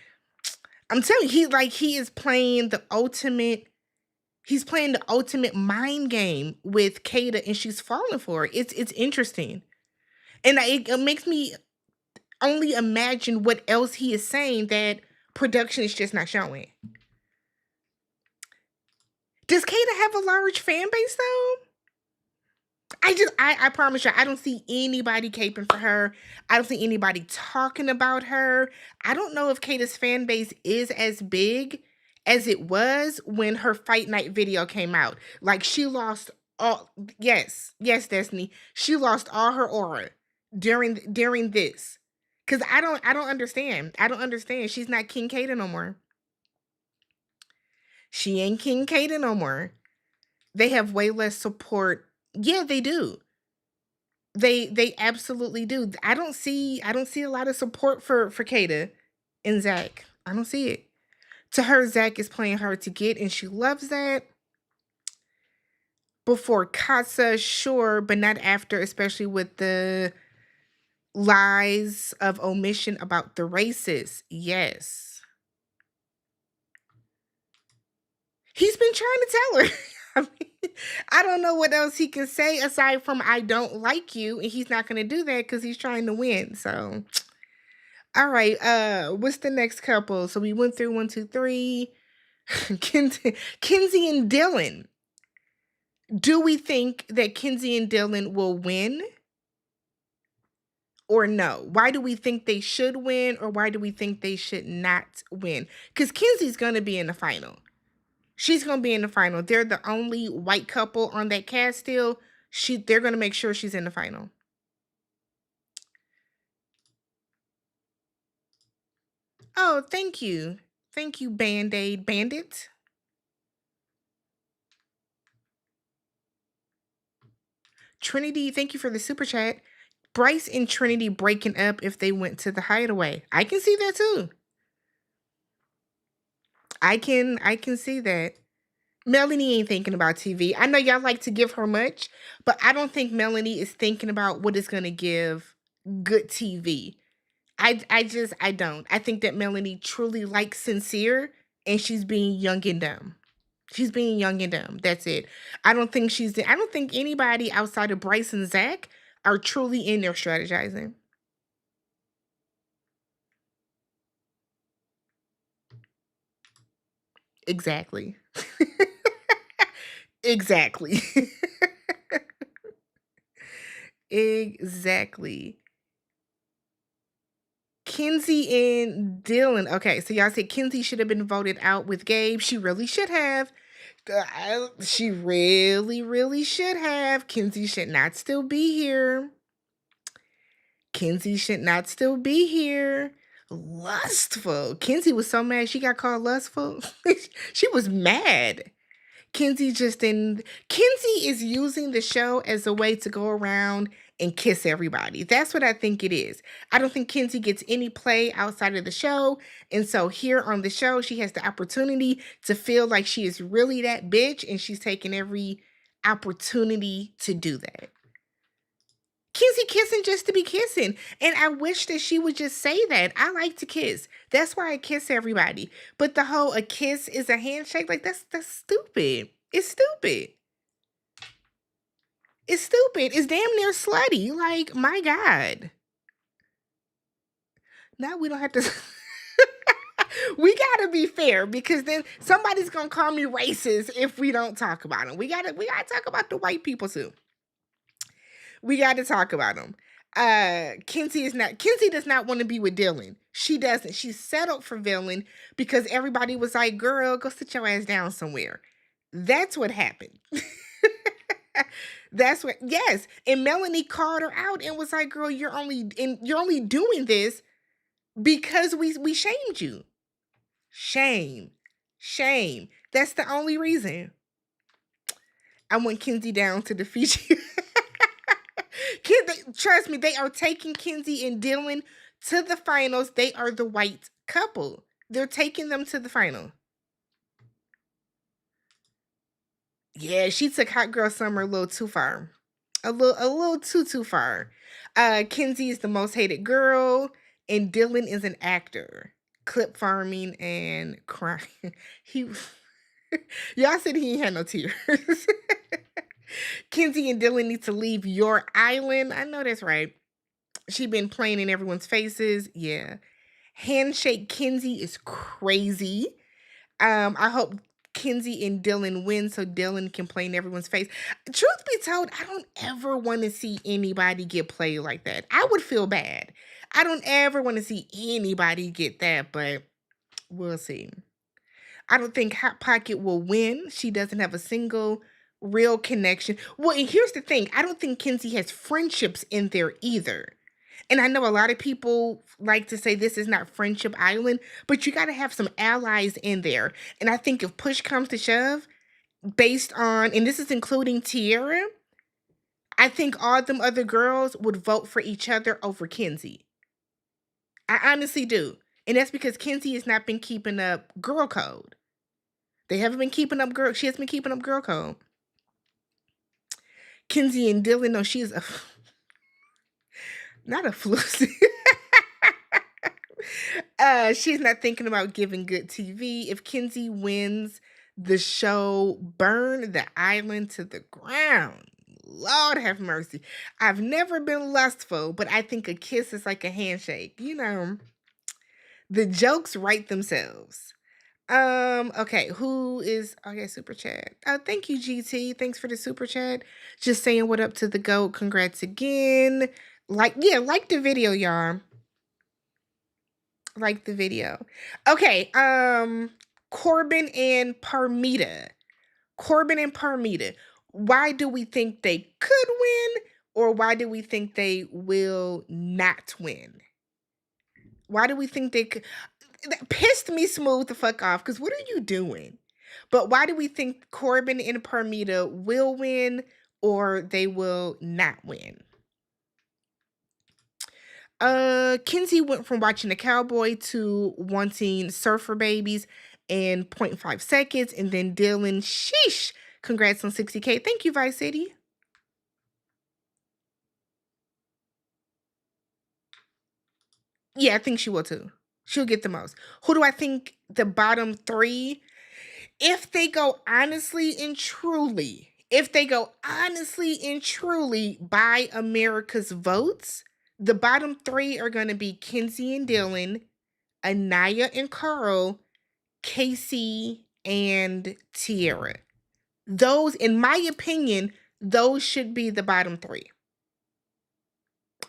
I'm telling you, he is playing the ultimate. He's playing the ultimate mind game with Kata, and she's falling for it. It's interesting, and it makes me only imagine what else he is saying that production is just not showing. Does Kata have a large fan base though? I promise you, I don't see anybody caping for her. I don't see anybody talking about her. I don't know if Kata's fan base is as big as it was when her fight night video came out. Like she lost all yes, Destiny. She lost all her aura during this. Cause I don't understand. I don't understand. She's not King Kata no more. She ain't King Kata no more. They have way less support. Yeah, they do. They absolutely do. I don't see a lot of support for Kata and Zach. I don't see it. To her, Zach is playing hard to get, and she loves that. Before Casa, sure, but not after, especially with the lies of omission about the races. Yes. He's been trying to tell her. I mean, I don't know what else he can say aside from I don't like you, and he's not gonna do that because he's trying to win. So all right, what's the next couple? So we went through 1, 2, 3. Kenzie and Dylan. Do we think that Kenzie and Dylan will win? Or no? Why do we think they should win, or why do we think they should not win? Because Kenzie's gonna be in the final. She's gonna be in the final. They're the only white couple on that cast still. They're gonna make sure she's in the final. Oh, thank you. Thank you, Band-Aid Bandit. Trinity, thank you for the super chat. Bryce and Trinity breaking up if they went to the hideaway. I can see that too. I can see that. Melanie ain't thinking about TV. I know y'all like to give her much, but I don't think Melanie is thinking about what is going to give good TV. I don't. I think that Melanie truly likes Sincere, and she's being young and dumb. She's being young and dumb. That's it. I don't think anybody outside of Bryce and Zach are truly in there strategizing. Exactly. Exactly. Exactly. Kenzie and Dylan. Okay, so y'all said Kenzie should have been voted out with Gabe. She really should have. She really, really should have. Kenzie should not still be here. Kenzie should not still be here. Lustful. Kenzie was so mad she got called lustful. She was mad. Kenzie is using the show as a way to go around and kiss everybody. That's what I think it is. I don't think Kenzie gets any play outside of the show. And so here on the show, she has the opportunity to feel like she is really that bitch, and she's taking every opportunity to do that. Kenzie kissing just to be kissing. And I wish that she would just say that. I like to kiss. That's why I kiss everybody. But the whole a kiss is a handshake, like that's stupid. It's stupid. It's stupid. It's damn near slutty. Like, my God. Now we don't have to we gotta be fair, because then somebody's gonna call me racist if we don't talk about them. We gotta talk about the white people too. We got to talk about them. Kenzie does not want to be with Dylan. She doesn't. She's settled for Dylan because everybody was like, girl, go sit your ass down somewhere. That's what happened. That's what, yes. And Melanie called her out and was like, girl, you're only doing this because we shamed you. Shame. That's the only reason. I want Kenzie down to defeat you. Trust me, they are taking Kenzie and Dylan to the finals. They are the white couple. They're taking them to the final. Yeah, she took Hot Girl Summer a little too far. A little too far. Kenzie is the most hated girl, and Dylan is an actor. Clip farming and crying. Y'all said he ain't had no tears. Kenzie and Dylan need to leave your island. I know that's right. She been playing in everyone's faces. Yeah. Handshake Kenzie is crazy. I hope Kenzie and Dylan win so Dylan can play in everyone's face. Truth be told, I don't ever want to see anybody get played like that. I would feel bad. I don't ever want to see anybody get that, but we'll see. I don't think Hot Pocket will win. She doesn't have a single real connection. Well, and here's the thing. I don't think Kenzie has friendships in there either. And I know a lot of people like to say this is not Friendship Island, but you got to have some allies in there. And I think if push comes to shove, based on, and this is including Tierra, I think all them other girls would vote for each other over Kenzie. I honestly do. And that's because Kenzie has not been keeping up girl code. They haven't been keeping up girl. She has been keeping up girl code. Kenzie and Dylan, no, she's not a floozy. She's not thinking about giving good TV. If Kenzie wins, the show burn the island to the ground. Lord have mercy. I've never been lustful, but I think a kiss is like a handshake. You know, the jokes write themselves. Okay, who is okay, super chat. Thank you, GT. Thanks for the super chat. Just saying what up to the GOAT. Congrats again. Like the video, y'all. Like the video. Okay, Corbin and Parmita. Why do we think they could win, or why do we think they will not win? Why do we think they could? That pissed me smooth the fuck off, because what are you doing? But why do we think Corbin and Parmita will win, or they will not win? Kenzie went from watching the cowboy to wanting surfer babies in 0.5 seconds, and then Dylan, sheesh, congrats on 60K. Thank you, Vice City. Yeah, I think she will too. She'll get the most. Who do I think the bottom three? If they go honestly and truly by America's votes, the bottom three are going to be Kenzie and Dylan, Anaya and Carl, Casey and Tierra. Those, in my opinion, those should be the bottom three.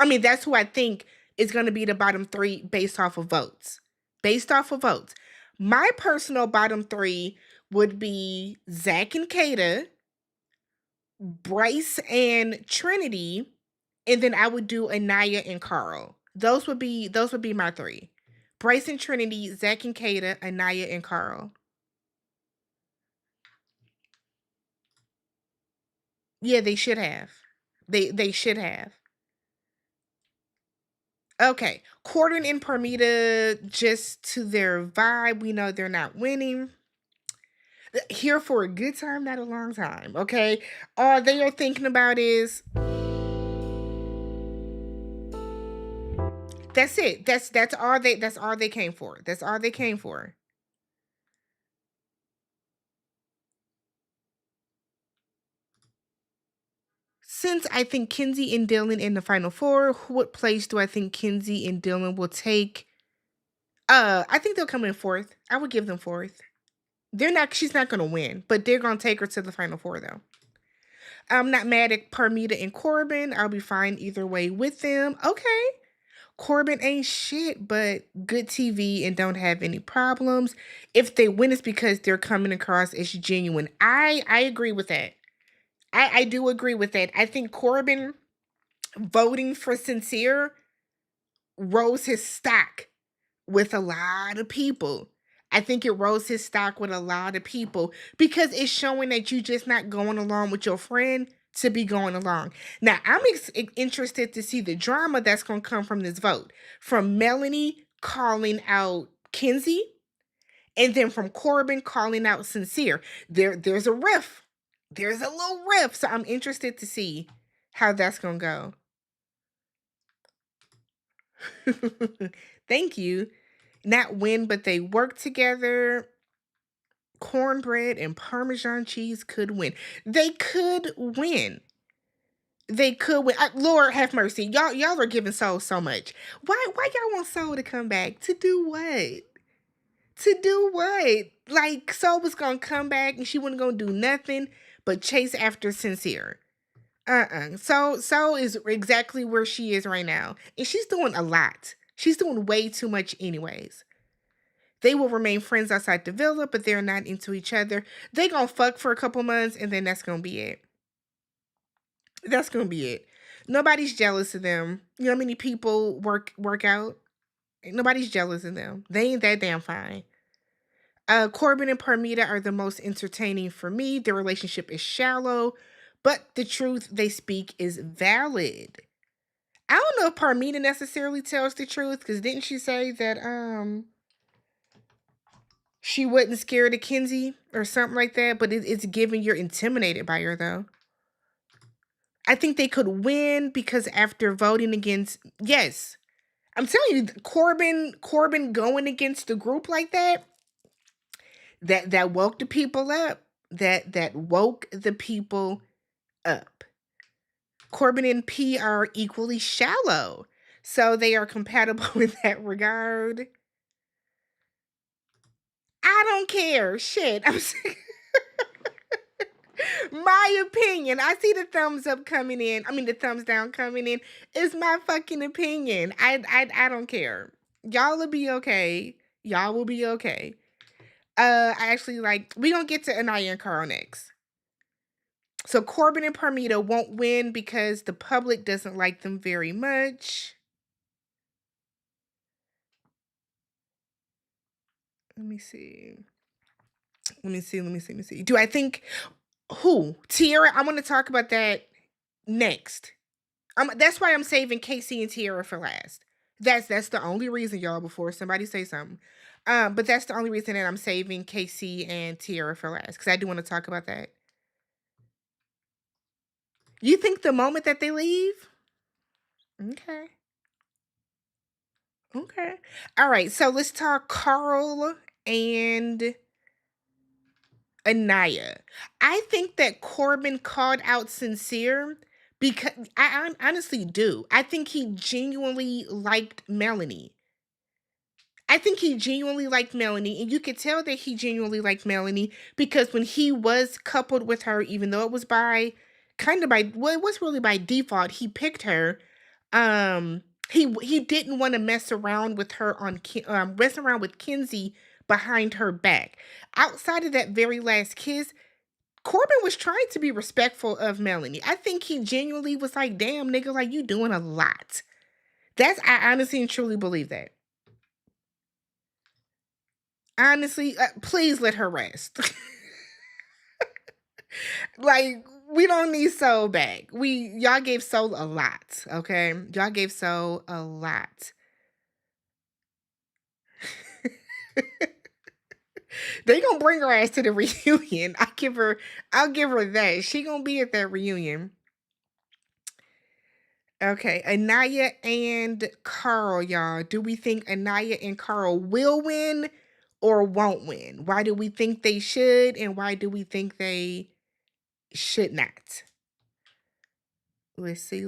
I mean, that's who I think is going to be the bottom three based off of votes. My personal bottom three would be Zach and Kata, Bryce and Trinity, and then I would do Anaya and Carl. Those would be my three. Bryce and Trinity, Zach and Kata, Anaya and Carl. Yeah, they should have. They should have. Okay, Corden and Parmita, just to their vibe, we know they're not winning. Here for a good time, not a long time. Okay, all they are thinking about is that's it. That's all they came for. That's all they came for. Since I think Kenzie and Dylan in the final four, what place do I think Kenzie and Dylan will take? I think they'll come in fourth. I would give them fourth. She's not gonna win, but they're gonna take her to the final four though. I'm not mad at Parmita and Corbin. I'll be fine either way with them. Okay. Corbin ain't shit, but good TV and don't have any problems. If they win, it's because they're coming across as genuine. I agree with that. I do agree with that. I think Corbin voting for Sincere rose his stock with a lot of people. I think it rose his stock with a lot of people because it's showing that you just not going along with your friend to be going along. Now, I'm interested to see the drama that's going to come from this vote. From Melanie calling out Kenzie and then from Corbin calling out Sincere. There's a riff. There's a little riff. So I'm interested to see how that's going to go. Thank you. Not win, but they work together. Cornbread and Parmesan cheese could win. They could win. They could win. Lord have mercy. Y'all are giving Soul so much. Why y'all want Soul to come back? To do what? To do what? Like Soul was gonna come back and she wasn't gonna do nothing but chase after Sincere. Soul is exactly where she is right now. And she's doing a lot. She's doing way too much anyways. They will remain friends outside the villa, but they're not into each other. They gonna fuck for a couple months, and then that's gonna be it. That's gonna be it. Nobody's jealous of them. You know how many people work out? Nobody's jealous of them. They ain't that damn fine. Corbin and Parmita are the most entertaining for me. Their relationship is shallow, but the truth they speak is valid. I don't know if Parmita necessarily tells the truth, because didn't she say that she wasn't scared of Kenzie or something like that, but it's giving you're intimidated by her though. I think they could win because after voting against, yes, I'm telling you, Corbin going against the group like that, that woke the people up. That woke the people up. Corbin and P are equally shallow, so they are compatible in that regard. I don't care. Shit. My opinion. I see the thumbs up coming in. I mean the thumbs down coming in. It's my fucking opinion. I don't care. Y'all will be okay. Y'all will be okay. I actually we gonna get to Anaya and Carl next. So Corbin and Parmita won't win because the public doesn't like them very much. Let me see. Do I think who? Tiara, I'm gonna talk about that next. That's why I'm saving Casey and Tiara for last. That's the only reason, y'all, before somebody say something. But that's the only reason that I'm saving Casey and Tiara for last, because I do want to talk about that. You think the moment that they leave? Okay. Okay. All right. So let's talk Carl and Anaya. I think that Corbin called out Sincere because I honestly do. I think he genuinely liked Melanie. I think he genuinely liked Melanie, and you could tell that he genuinely liked Melanie because when he was coupled with her, even though it was well, it was really by default, he picked her. He didn't want to mess around with her mess around with Kenzie behind her back. Outside of that very last kiss, Corbin was trying to be respectful of Melanie. I think he genuinely was like, "Damn, nigga, like you doing a lot." I honestly and truly believe that. Honestly, please let her rest. Like, we don't need Soul back. Y'all gave Soul a lot, okay? Y'all gave Soul a lot. They gonna bring her ass to the reunion. I'll give her that. She gonna be at that reunion. Okay, Anaya and Carl, y'all. Do we think Anaya and Carl will win or won't win? Why do we think they should, and why do we think they should not? Let's see.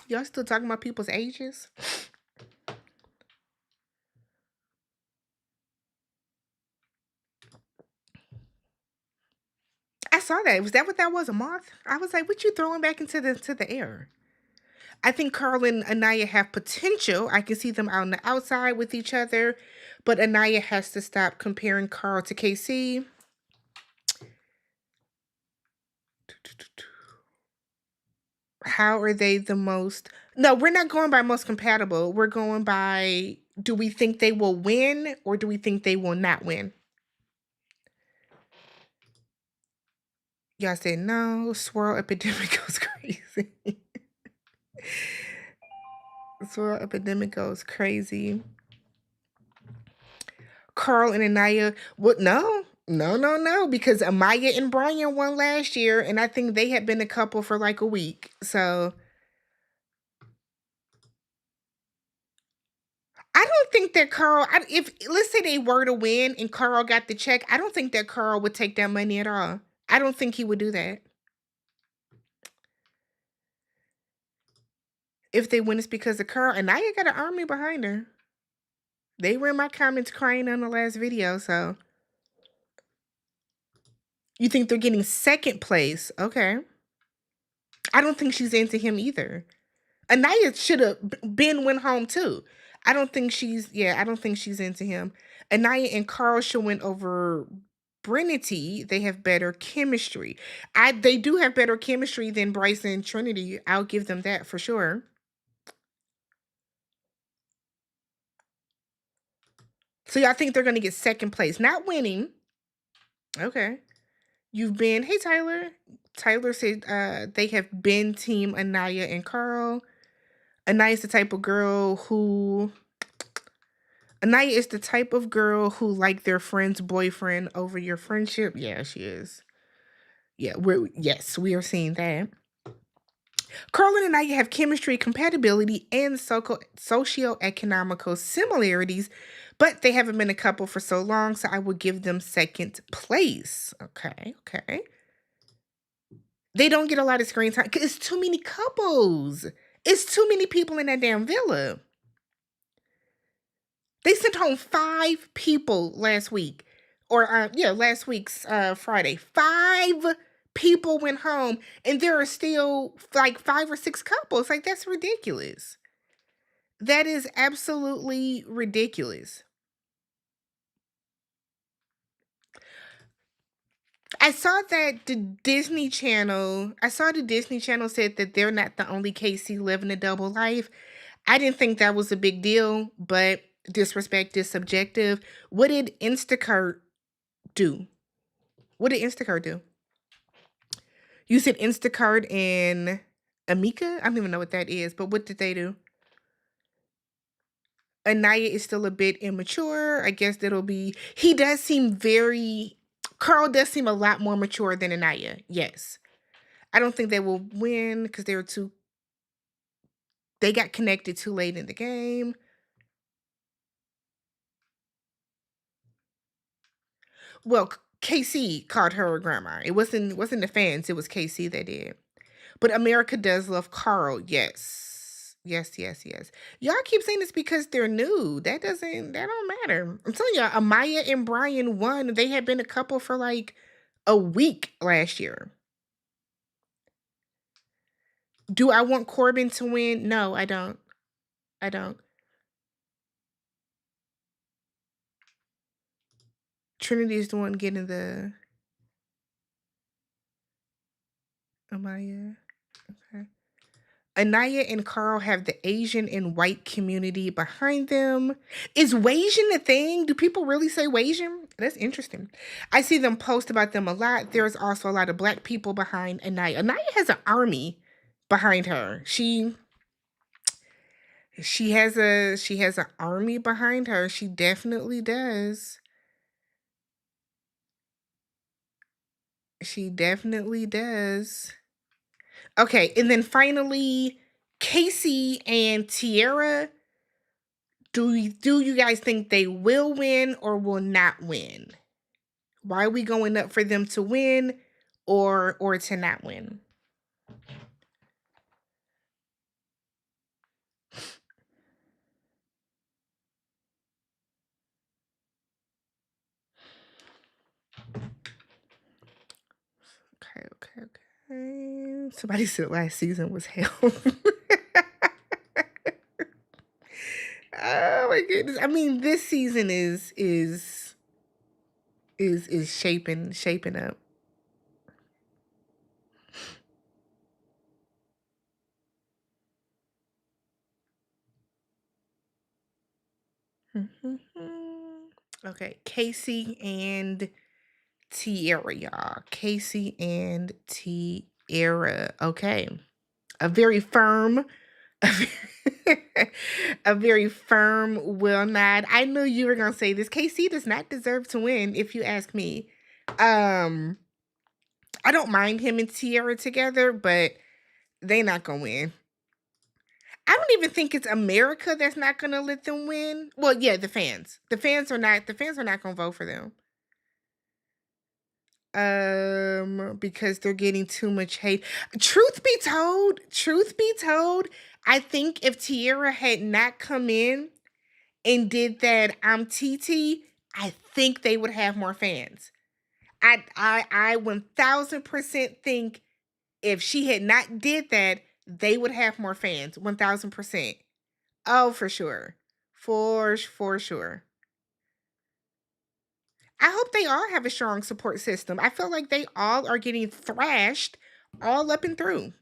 Y'all still talking about people's ages? saw that. Was that what that was? A moth? I was like, what you throwing back into the air? I think Carl and Anaya have potential. I can see them out on the outside with each other, but Anaya has to stop comparing Carl to KC. How are they the most? No, we're not going by most compatible. We're going by, do we think they will win or do we think they will not win? Y'all said no. Swirl epidemic goes crazy. Swirl epidemic goes crazy. Carl and Anaya, what? No, because Amaya and Brian won last year, and I think they had been a couple for like a week. So I don't think that Carl, if let's say they were to win and Carl got the check, I don't think that Carl would take that money at all. I don't think he would do that. If they win, it's because of Carl. Anaya got an army behind her. They were in my comments crying on the last video, so. You think they're getting second place? Okay. I don't think she's into him either. Anaya should have went home too. I don't think she's into him. Anaya and Carl should win over Brinity. They have better chemistry. They do have better chemistry than Bryce and Trinity. I'll give them that for sure. So y'all think they're gonna get second place, not winning. Okay. Hey Tyler. Tyler said they have been team Anaya and Carl. Anaya is the type of girl who like their friend's boyfriend over your friendship. Yeah, she is. Yeah, we are seeing that. Carl and Anaya have chemistry, compatibility, and socioeconomical similarities, but they haven't been a couple for so long, so I will give them second place. Okay. They don't get a lot of screen time because it's too many couples. It's too many people in that damn villa. They sent home 5 people last week. Or last week's Friday. 5 people went home and there are still like 5 or 6 couples. Like, that's ridiculous. That is absolutely ridiculous. I saw the Disney Channel said that they're not the only KC living a double life. I didn't think that was a big deal, but disrespect is subjective. What did Instacart do? You said Instacart and Amika? I don't even know what that is, but what did they do? Anaya is still a bit immature. I guess Carl does seem a lot more mature than Anaya. Yes. I don't think they will win because they got connected too late in the game. Well, KC called her a grandma. It wasn't the fans, it was KC that did. But America does love Carl. Yes. Y'all keep saying this because they're new. That don't matter. I'm telling y'all, Amaya and Brian won. They had been a couple for like a week last year. Do I want Corbin to win? No, I don't. Trinity is the one getting the Amaya. Okay. Anaya and Carl have the Asian and white community behind them. Is Wasian a thing? Do people really say Wasian? That's interesting. I see them post about them a lot. There's also a lot of black people behind Anaya. Anaya has an army behind her. She has an army behind her. She definitely does. She definitely does. Okay, and then finally, Casey and Tiara. Do you guys think they will win or will not win? Why are we going up for them to win or to not win? Okay. Somebody said last season was hell. Oh my goodness. I mean, this season is shaping up. Okay, Casey and Tierra, y'all. Casey and Tierra. Okay. A very firm, a very, a very firm will nod. I knew you were gonna say this. Casey does not deserve to win, if you ask me. Um, I don't mind him and Tierra together, but they not gonna win. I don't even think it's America that's not gonna let them win. Well, yeah, the fans. The fans are not gonna vote for them. Because they're getting too much hate. Truth be told, I think if Tierra had not come in and did that I'm TT, I think they would have more fans. I 1000% think if she had not did that, they would have more fans. 1000%. Oh, for sure. For sure. I hope they all have a strong support system. I feel like they all are getting thrashed all up and through.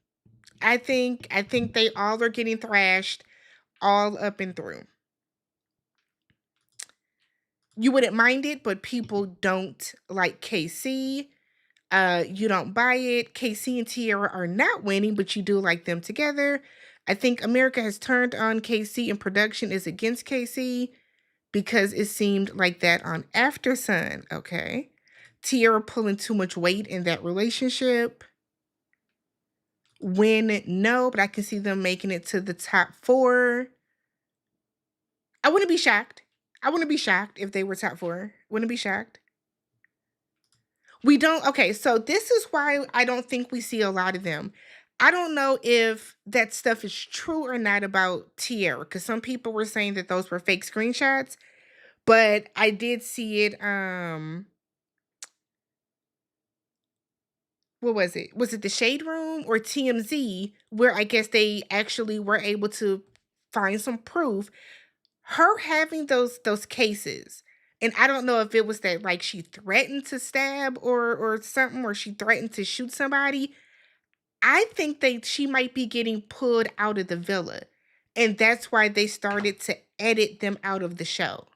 I think they all are getting thrashed all up and through. You wouldn't mind it, but people don't like KC. You don't buy it. KC and Tierra are not winning, but you do like them together. I think America has turned on KC and production is against KC because it seemed like that on After Sun. Okay. Tierra pulling too much weight in that relationship. Win, no, but I can see them making it to the top 4. I wouldn't be shocked. I wouldn't be shocked if they were top 4. Wouldn't be shocked. We don't. Okay, so this is why I don't think we see a lot of them. I don't know if that stuff is true or not about Tierra, because some people were saying that those were fake screenshots, but I did see it. What was it? Was it the Shade Room or TMZ, where I guess they actually were able to find some proof her having those cases. And I don't know if it was that like she threatened to stab or something, or she threatened to shoot somebody. I think she might be getting pulled out of the villa, and that's why they started to edit them out of the show.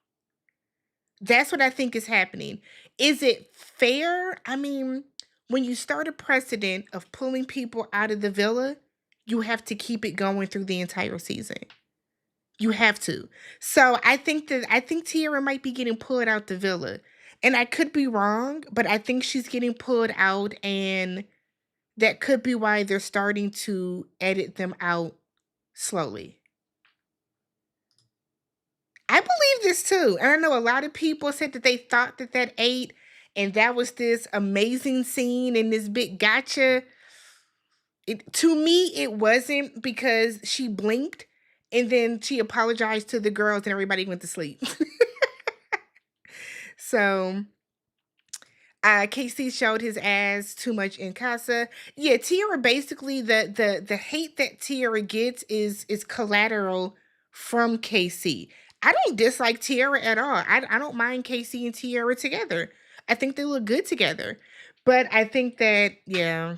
That's what I think is happening. Is it fair? I mean, when you start a precedent of pulling people out of the villa, you have to keep it going through the entire season. You have to. So I think Tierra might be getting pulled out the villa. And I could be wrong, but I think she's getting pulled out, and that could be why they're starting to edit them out slowly. I believe this too. And I know a lot of people said that they thought that ate, and that was this amazing scene and this big gotcha. To me, it wasn't, because she blinked and then she apologized to the girls and everybody went to sleep. So KC showed his ass too much in Casa. Yeah, Tierra basically the hate that Tierra gets is collateral from KC. I don't dislike Tierra at all. I don't mind KC and Tierra together. I think they look good together. But I think that yeah,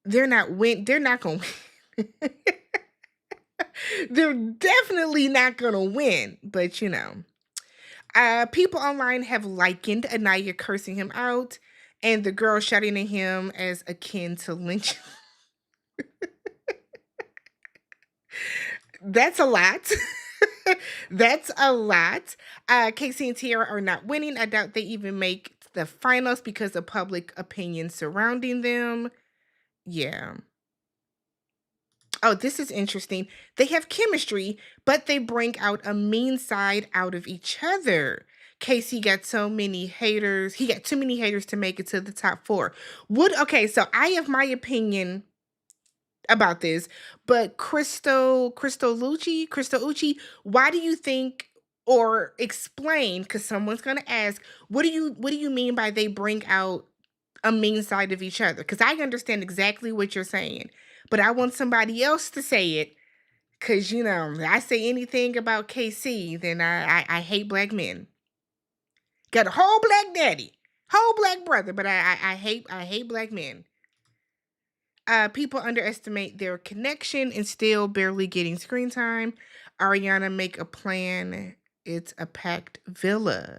they're not gonna win. They're definitely not gonna win, but people online have likened Anaya cursing him out and the girl shouting at him as akin to lynch. That's a lot. That's a lot. Casey and Tierra are not winning. I doubt they even make the finals because of public opinion surrounding them. Yeah. Oh, this is interesting. They have chemistry, but they bring out a mean side out of each other. Casey got so many haters. He got too many haters to make it to the top 4. Okay, so I have my opinion about this, but Crystal Uchi, why do you think, or explain, because someone's gonna ask, what do you mean by they bring out a mean side of each other? Because I understand exactly what you're saying, but I want somebody else to say it. Because I say anything about KC, then I hate black men. Got a whole black daddy, whole black brother, but I hate black men. People underestimate their connection and still barely getting screen time. Ariana make a plan. It's a packed villa.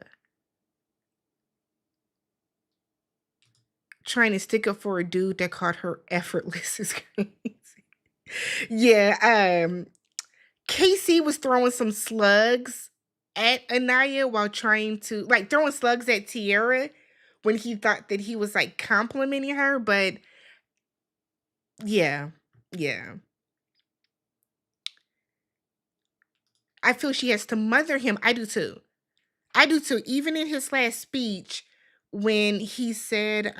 Trying to stick up for a dude that caught her effortless is crazy. Yeah, Casey was throwing some slugs at Anaya while trying to like throwing slugs at Tierra when he thought that he was like complimenting her, but yeah, yeah. I feel she has to mother him. I do too. I do too. Even in his last speech, when he said,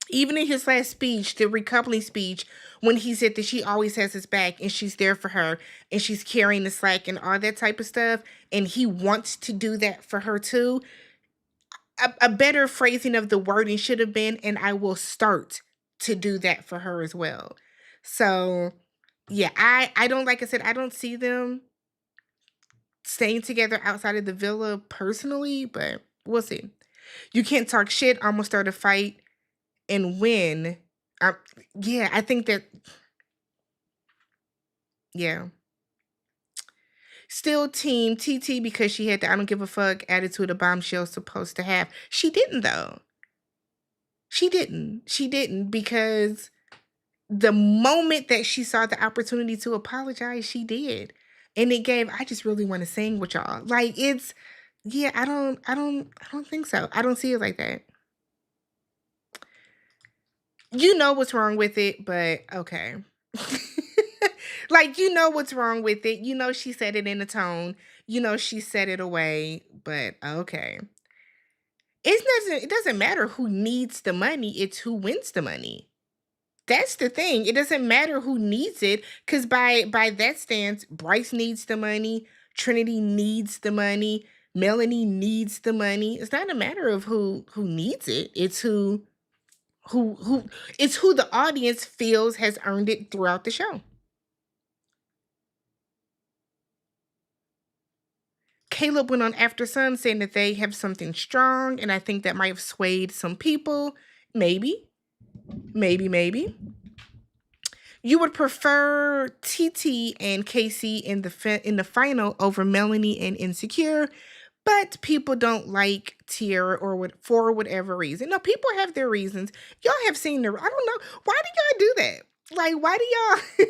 even in his last speech, the recoupling speech, when he said that she always has his back and she's there for her and she's carrying the slack and all that type of stuff, and he wants to do that for her too. A better phrasing of the wording should have been, and I will start to do that for her as well. So yeah, I don't like I said, I don't see them staying together outside of the villa personally, but we'll see. You can't talk shit, almost start a fight and win. Uh, yeah, I think that, yeah. Still team TT because she had the I don't give a fuck attitude a bombshell's supposed to have. She didn't though. She didn't. She didn't because the moment that she saw the opportunity to apologize, she did. And it gave, I just really want to sing with y'all. Like it's yeah, I don't think so. I don't see it like that. You know what's wrong with it, but okay. Like you know what's wrong with it. You know she said it in a tone. You know she said it away, but okay. It doesn't matter who needs the money, it's who wins the money. That's the thing. It doesn't matter who needs it cuz by that stance, Bryce needs the money, Trinity needs the money, Melanie needs the money. It's not a matter of who needs it. It's who it's who the audience feels has earned it throughout the show. Caleb went on After Sun saying that they have something strong, and I think that might have swayed some people. Maybe, maybe. You would prefer TT and Casey in the final over Melanie and Insecure, but people don't like Tierra or for whatever reason. No, people have their reasons. Y'all have seen the. I don't know why do y'all do that. Like, why do y'all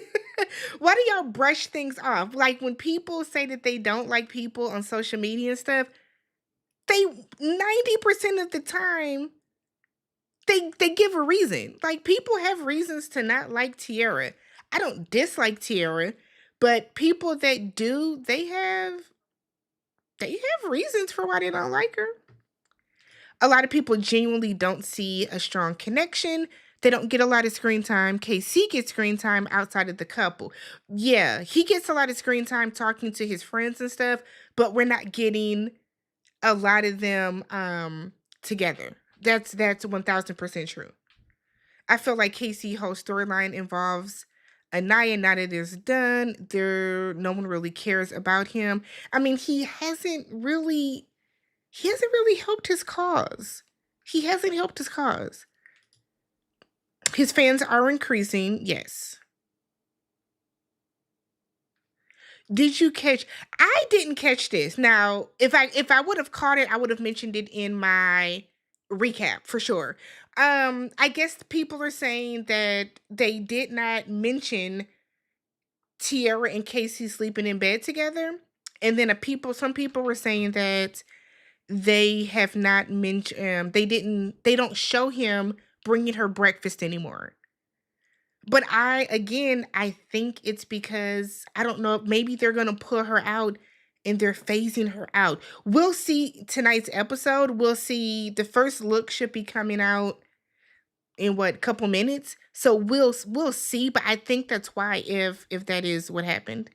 why do y'all brush things off? Like when people say that they don't like people on social media and stuff, they 90% of the time they give a reason. Like people have reasons to not like Tierra. I don't dislike Tierra, but people that do, they have reasons for why they don't like her. A lot of people genuinely don't see a strong connection. They don't get a lot of screen time. KC gets screen time outside of the couple. Yeah, he gets a lot of screen time talking to his friends and stuff, but we're not getting a lot of them together. That's 1000% true. I feel like KC whole storyline involves Anaya. Now that it is done, no one really cares about him. I mean, he hasn't really helped his cause. He hasn't helped his cause. His fans are increasing, yes. Did you catch I didn't catch this. Now, if I would have caught it, I would have mentioned it in my recap for sure. I guess people are saying that they did not mention Tierra and Casey sleeping in bed together. And then some people were saying that they have not mentioned they don't show him bringing her breakfast anymore. But I think it's because I don't know, maybe they're going to pull her out and they're phasing her out. We'll see tonight's episode. We'll see the first look should be coming out in what couple minutes. So we'll see, but I think that's why if that is what happened.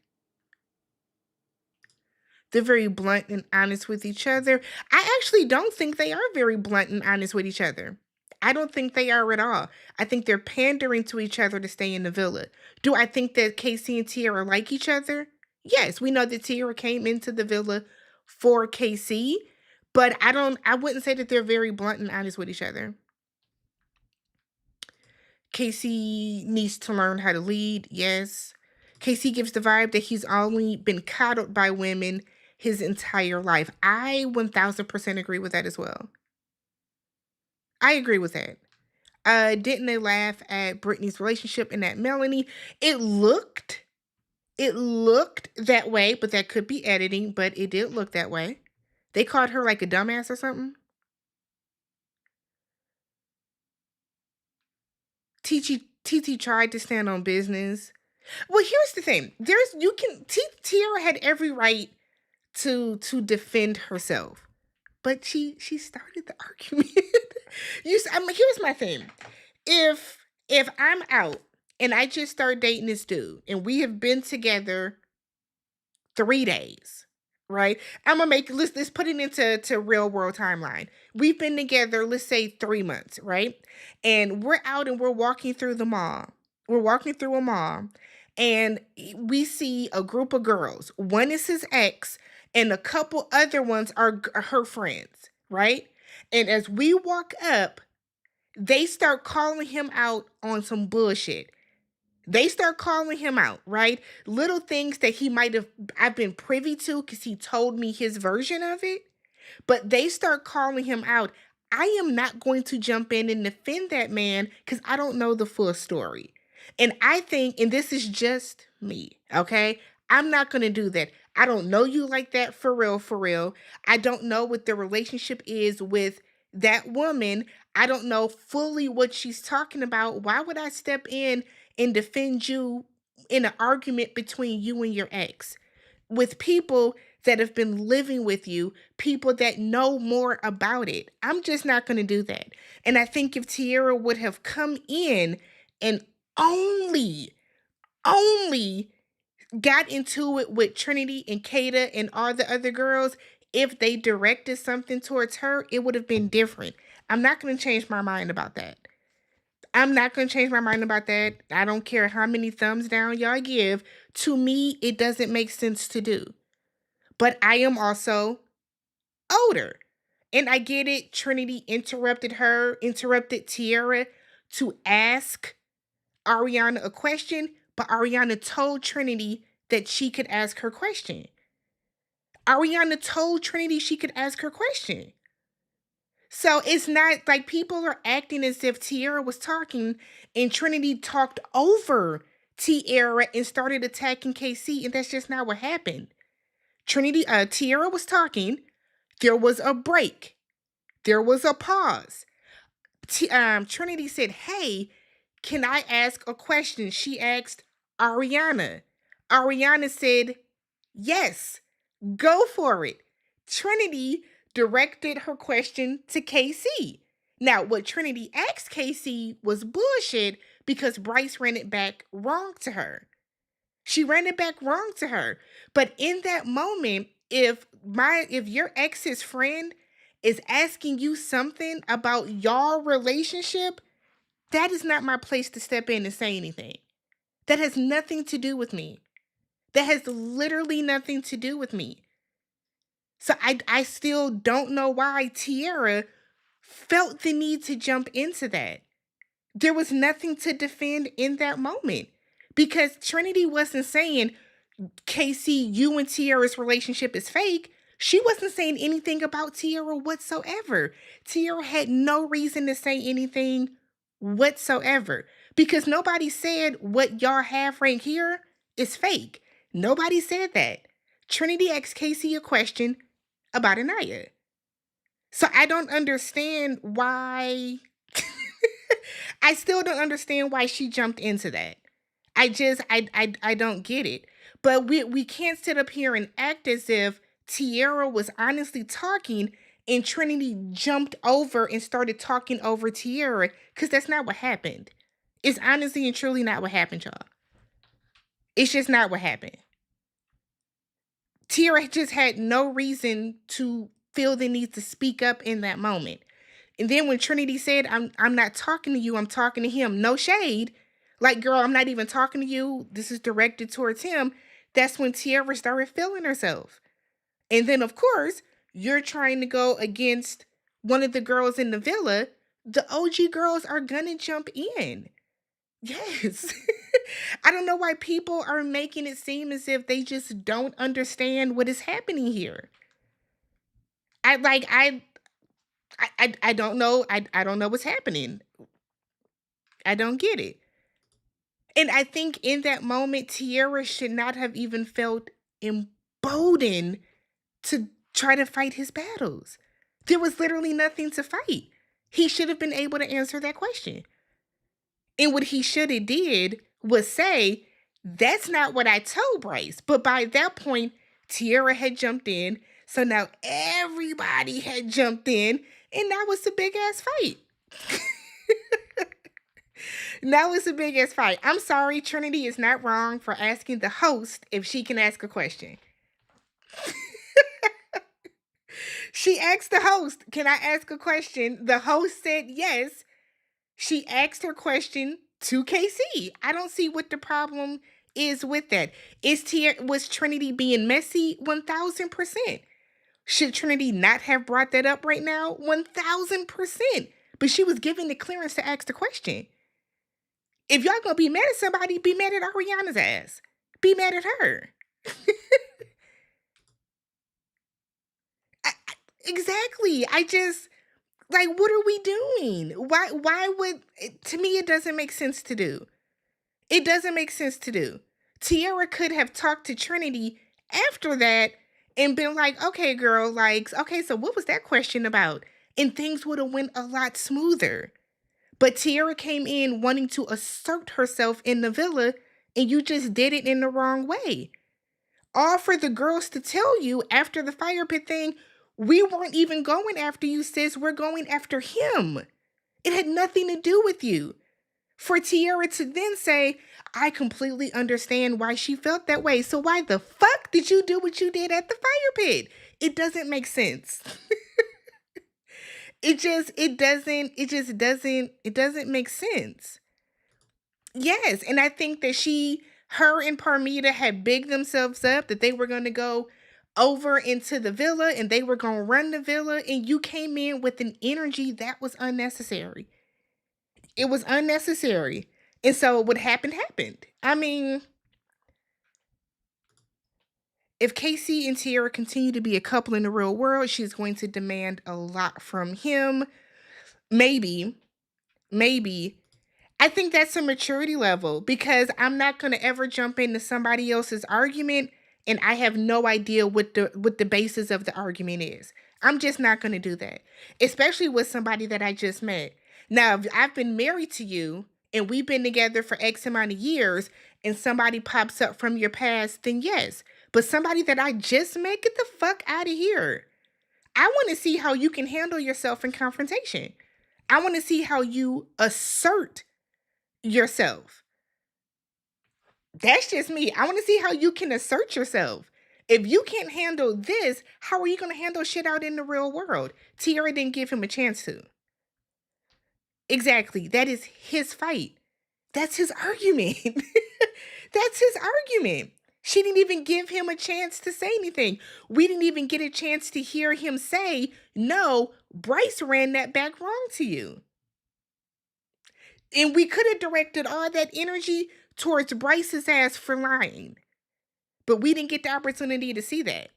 They're very blunt and honest with each other. I actually don't think they are very blunt and honest with each other. I don't think they are at all. I think they're pandering to each other to stay in the villa. Do I think that Casey and Tiara like each other? Yes, we know that Tiara came into the villa for Casey, but I wouldn't say that they're very blunt and honest with each other. Casey needs to learn how to lead, yes. Casey gives the vibe that he's only been coddled by women his entire life. I 1000% agree with that as well. I agree with that. Didn't they laugh at Brittany's relationship and at Melanie? It looked it looked that way, but that could be editing, but it did look that way. They called her like a dumbass or something. TT tried to stand on business. Well, here's the thing. Tiara had every right to defend herself, but she started the argument. Here's my thing. If I'm out and I just start dating this dude and we have been together 3 days, right? I'm gonna make let's put it into real world timeline. We've been together, let's say 3 months, right? And we're out and we're walking through the mall. We're walking through a mall and we see a group of girls. One is his ex, and a couple other ones are her friends, right? And as we walk up, they start calling him out on some bullshit. They start calling him out, right? Little things that I've been privy to because he told me his version of it, but they start calling him out. I am not going to jump in and defend that man because I don't know the full story. And I think, and this is just me, okay? I'm not going to do that. I don't know you like that for real, for real. I don't know what the relationship is with that woman. I don't know fully what she's talking about. Why would I step in and defend you in an argument between you and your ex with people that have been living with you, people that know more about it? I'm just not going to do that. And I think if Tiara would have come in and only got into it with Trinity and Kata and all the other girls, if they directed something towards her, it would have been different. I'm not going to change my mind about that. I'm not going to change my mind about that. I don't care how many thumbs down y'all give. To me, it doesn't make sense to do. But I am also older. And I get it. Trinity interrupted Tiara to ask Ariana a question, but Ariana told Trinity that she could ask her question. Ariana told Trinity she could ask her question. So it's not like people are acting as if Tiara was talking and Trinity talked over Tiara and started attacking KC, and that's just not what happened. Tiara was talking. There was a break. There was a pause. Trinity said, "Hey, can I ask a question?" She asked Ariana. Ariana said, "Yes, go for it." Trinity directed her question to KC. Now, what Trinity asked KC was bullshit because Bryce ran it back wrong to her. She ran it back wrong to her. But in that moment, if your ex's friend is asking you something about your relationship, that is not my place to step in and say anything. That has nothing to do with me. That has literally nothing to do with me. So I still don't know why Tiara felt the need to jump into that. There was nothing to defend in that moment because Trinity wasn't saying, "Casey, you and Tiara's relationship is fake." She wasn't saying anything about Tiara whatsoever. Tiara had no reason to say anything whatsoever because nobody said what y'all have right here is fake. Nobody said that. Trinity asked Casey a question about Anaya. So I don't understand why. I still don't understand why she jumped into that. I don't get it. But we can't sit up here and act as if Tiara was honestly talking and Trinity jumped over and started talking over Tiara, because that's not what happened. It's honestly and truly not what happened, y'all. It's just not what happened. Tierra just had no reason to feel the need to speak up in that moment. And then when Trinity said, I'm not talking to you, I'm talking to him. No shade. Like, girl, I'm not even talking to you. This is directed towards him. That's when Tierra started feeling herself. And then, of course, you're trying to go against one of the girls in the villa. The OG girls are gonna jump in. Yes. I don't know why people are making it seem as if they just don't understand what is happening here. I like I don't know. I don't know what's happening. I don't get it. And I think in that moment, Tierra should not have even felt emboldened to try to fight his battles. There was literally nothing to fight. He should have been able to answer that question. And what he should have did was say, that's not what I told Bryce. But by that point, Tierra had jumped in. So now everybody had jumped in. And that was a big ass fight. Now it's a big ass fight. I'm sorry, Trinity is not wrong for asking the host if she can ask a question. She asked the host, can I ask a question? The host said yes. She asked her question to KC. I don't see what the problem is with that. Was Trinity being messy? 1000%. Should Trinity not have brought that up right now? 1000%. But she was given the clearance to ask the question. If y'all gonna be mad at somebody, be mad at Ariana's ass. Be mad at her. Exactly. I just like, what are we doing? Why would to me it doesn't make sense to do. It doesn't make sense to do. Tierra could have talked to Trinity after that and been like, okay, girl, like, okay, so what was that question about? And things would have went a lot smoother. But Tierra came in wanting to assert herself in the villa, and you just did it in the wrong way. All for the girls to tell you after the fire pit thing, we weren't even going after you, sis. We're going after him. It had nothing to do with you. For Tierra to then say, I completely understand why she felt that way. So why the fuck did you do what you did at the fire pit? It doesn't make sense. It doesn't make sense. Yes, and I think that her and Parmita had bigged themselves up that they were going to go over into the villa and they were going to run the villa, and you came in with an energy that was unnecessary. It was unnecessary. And so what happened. I mean, if KC and Tierra continue to be a couple in the real world, she's going to demand a lot from him. Maybe. I think that's a maturity level, because I'm not going to ever jump into somebody else's argument and I have no idea what the basis of the argument is. I'm just not going to do that, especially with somebody that I just met. Now, if I've been married to you and we've been together for X amount of years and somebody pops up from your past, then yes. But somebody that I just met, get the fuck out of here. I want to see how you can handle yourself in confrontation. I want to see how you assert yourself. That's just me. I want to see how you can assert yourself. If you can't handle this, how are you going to handle shit out in the real world? Tierra didn't give him a chance to. Exactly. That is his fight. That's his argument. That's his argument. She didn't even give him a chance to say anything. We didn't even get a chance to hear him say, no, Bryce ran that back wrong to you. And we could have directed all that energy towards Bryce's ass for lying. But we didn't get the opportunity to see that.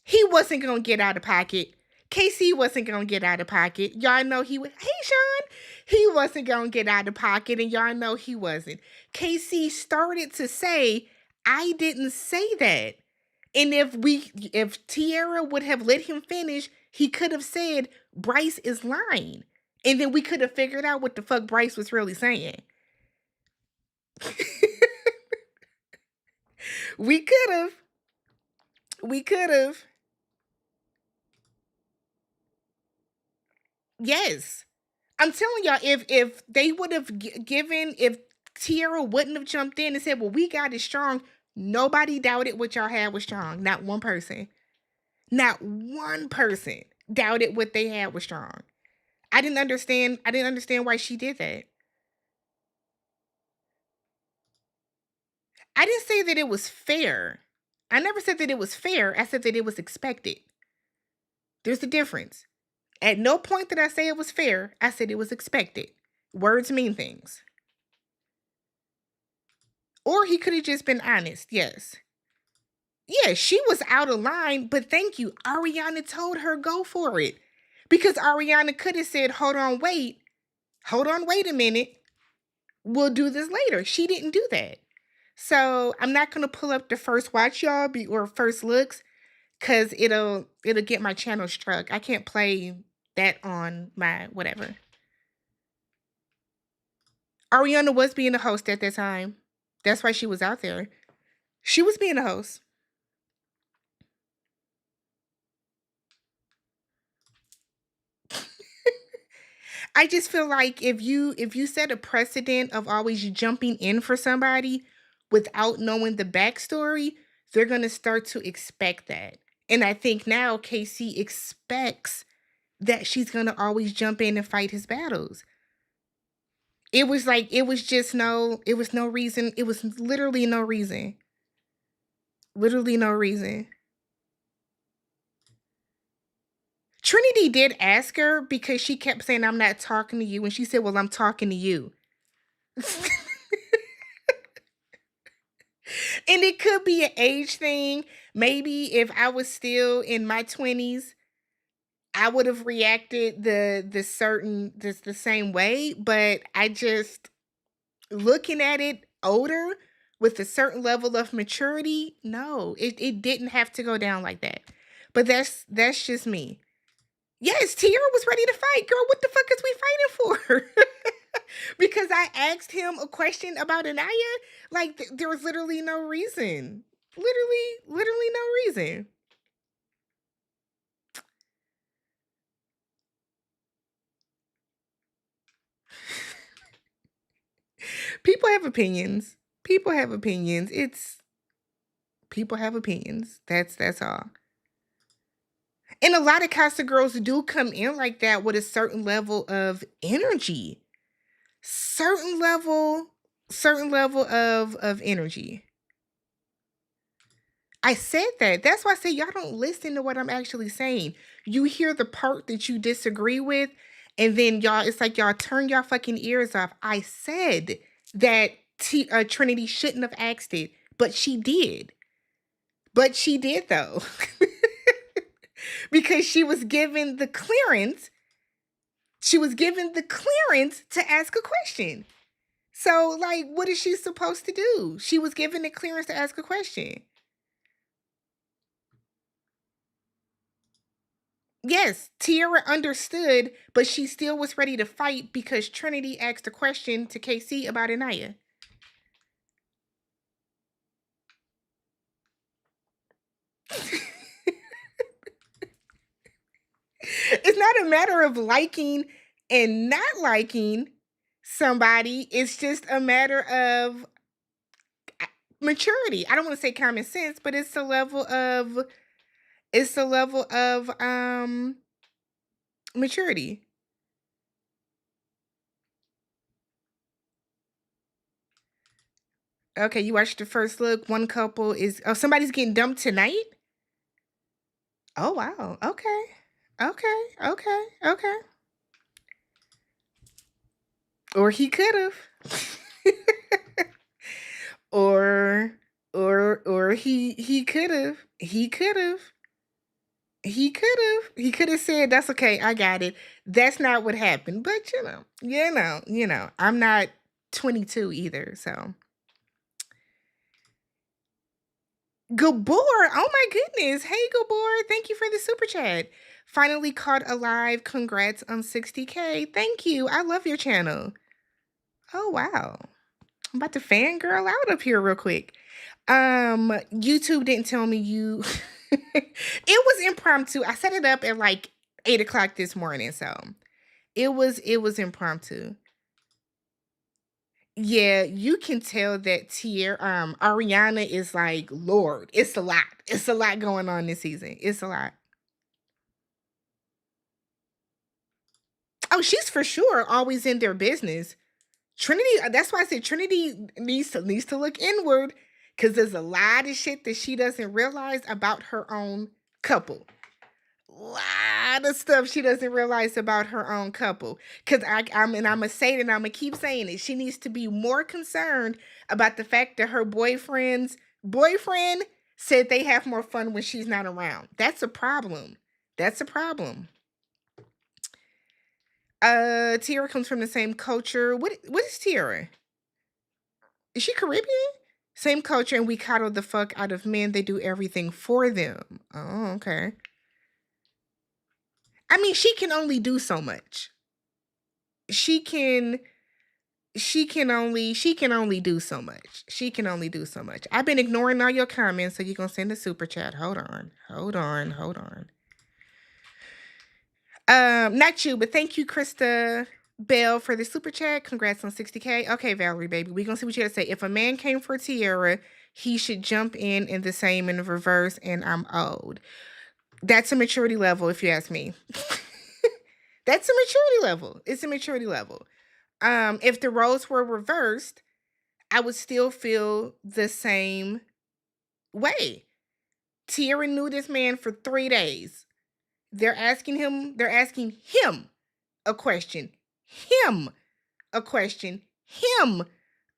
He wasn't going to get out of pocket. KC wasn't going to get out of pocket. Y'all know he was. Hey, Sean. He wasn't going to get out of pocket, and y'all know he wasn't. KC started to say, I didn't say that. And if Tierra would have let him finish, he could have said, Bryce is lying. And then we could have figured out what the fuck Bryce was really saying. We could have. Yes. I'm telling y'all, if they would have if Tierra wouldn't have jumped in and said, well, we got it strong, Nobody doubted what y'all had was strong. Not one person. Not one person doubted what they had was strong. I didn't understand. I didn't understand why she did that. I didn't say that it was fair. I never said that it was fair. I said that it was expected. There's a difference. At no point did I say it was fair. I said it was expected. Words mean things. Or he could have just been honest. Yes. Yeah, she was out of line, but thank you. Ariana told her go for it. Because Ariana could have said, hold on, wait a minute. We'll do this later. She didn't do that. So I'm not gonna pull up the first watch, y'all, or first looks, cause it'll get my channel struck. I can't play that on my whatever. Ariana was being a host at that time. That's why she was out there. She was being a host. I just feel like if you set a precedent of always jumping in for somebody without knowing the backstory, they're gonna start to expect that. And I think now KC expects that she's gonna always jump in and fight his battles. It was like it was no reason. It was literally no reason. Literally no reason. Trinity did ask her because she kept saying, I'm not talking to you. And she said, well, I'm talking to you. And it could be an age thing. Maybe if I was still in my 20s, I would have reacted the same way. But I just looking at it older with a certain level of maturity, no, it didn't have to go down like that. But that's just me. Yes, Tiara was ready to fight. Girl, what the fuck is we fighting for? Because I asked him a question about Anaya. Like, there was literally no reason. Literally no reason. People have opinions. People have opinions. People have opinions. That's all. And a lot of Casa girls do come in like that with a certain level of energy. Certain level of energy. I said that. That's why I say y'all don't listen to what I'm actually saying. You hear the part that you disagree with, and then y'all, it's like y'all turn y'all fucking ears off. I said that Trinity shouldn't have asked it, but she did. But she did though. Because she was given the clearance. She was given the clearance to ask a question. So, like, what is she supposed to do? She was given the clearance to ask a question. Yes, Tiara understood, but she still was ready to fight because Trinity asked a question to KC about Anaya. It's not a matter of liking and not liking somebody. It's just a matter of maturity. I don't want to say common sense, but it's a level of maturity. Okay, you watched the first look. One couple is somebody's getting dumped tonight. Oh wow. Okay. Okay. Or he could have. or he could have. He could have. He could have said, that's okay, I got it. That's not what happened. But you know, I'm not 22 either, so. Gabor, oh my goodness. Hey Gabor, thank you for the super chat. Finally caught alive. Congrats on 60K. Thank you. I love your channel. Oh wow. I'm about to fangirl out up here real quick. YouTube didn't tell me you it was impromptu. I set it up at like 8 o'clock this morning, so it was impromptu. Yeah, you can tell that Ariana is like, Lord, it's a lot. It's a lot going on this season. It's a lot. Oh, she's for sure always in their business. Trinity, that's why I said Trinity needs to look inward because there's a lot of shit that she doesn't realize about her own couple. Lot of stuff she doesn't realize about her own couple. Cause I'm gonna say it and I'm gonna keep saying it. She needs to be more concerned about the fact that her boyfriend's boyfriend said they have more fun when she's not around. That's a problem. That's a problem. Tiara comes from the same culture. What is Tiara? Is she Caribbean? Same culture, and we coddle the fuck out of men. They do everything for them. Oh, okay. I mean, she can only do so much. She can she can only do so much. She can only do so much. I've been ignoring all your comments, so you're gonna send a super chat. Hold on. Hold on. Hold on. Not you, but thank you, Krista Bell, for the super chat. Congrats on 60K. Okay, Valerie, baby. We're gonna see what you gotta say. If a man came for Tiara, he should jump in the same in the reverse, and I'm old. That's a maturity level, if you ask me. That's a maturity level. It's a maturity level. If the roles were reversed, I would still feel the same way. Tiara knew this man for 3 days. They're asking him a question. Him a question. Him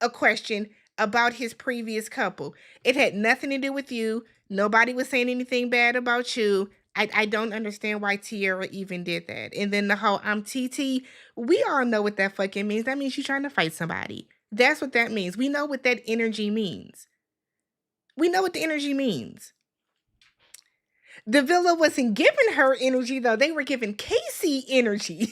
a question about his previous couple. It had nothing to do with you. Nobody was saying anything bad about you. I don't understand why Tiara even did that. And then the whole I'm TT, we all know what that fucking means. That means you're trying to fight somebody. That's what that means. We know what that energy means. We know what the energy means. The villa wasn't giving her energy, though. They were giving Casey energy.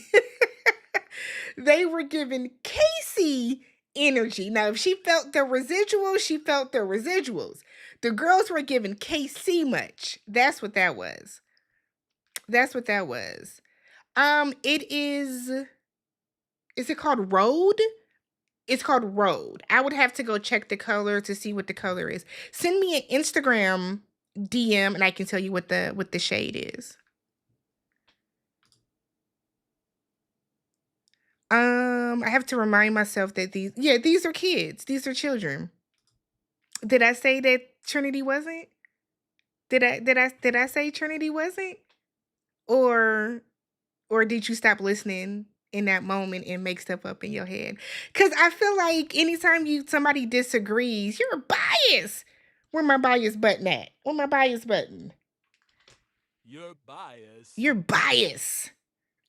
They were giving Casey energy. Now, if she felt the residuals, she felt the residuals. The girls were giving Casey much. That's what that was. That's what that was. It is it called Road? It's called Road. I would have to go check the color to see what the color is. Send me an Instagram DM and I can tell you what the shade is. I have to remind myself that these are kids. These are children. Did I say that Trinity wasn't? Did I say Trinity wasn't? Or did you stop listening in that moment and make stuff up in your head? Cuz I feel like anytime somebody disagrees, you're biased. Where my bias button at? Where my bias button? You're biased. You're biased.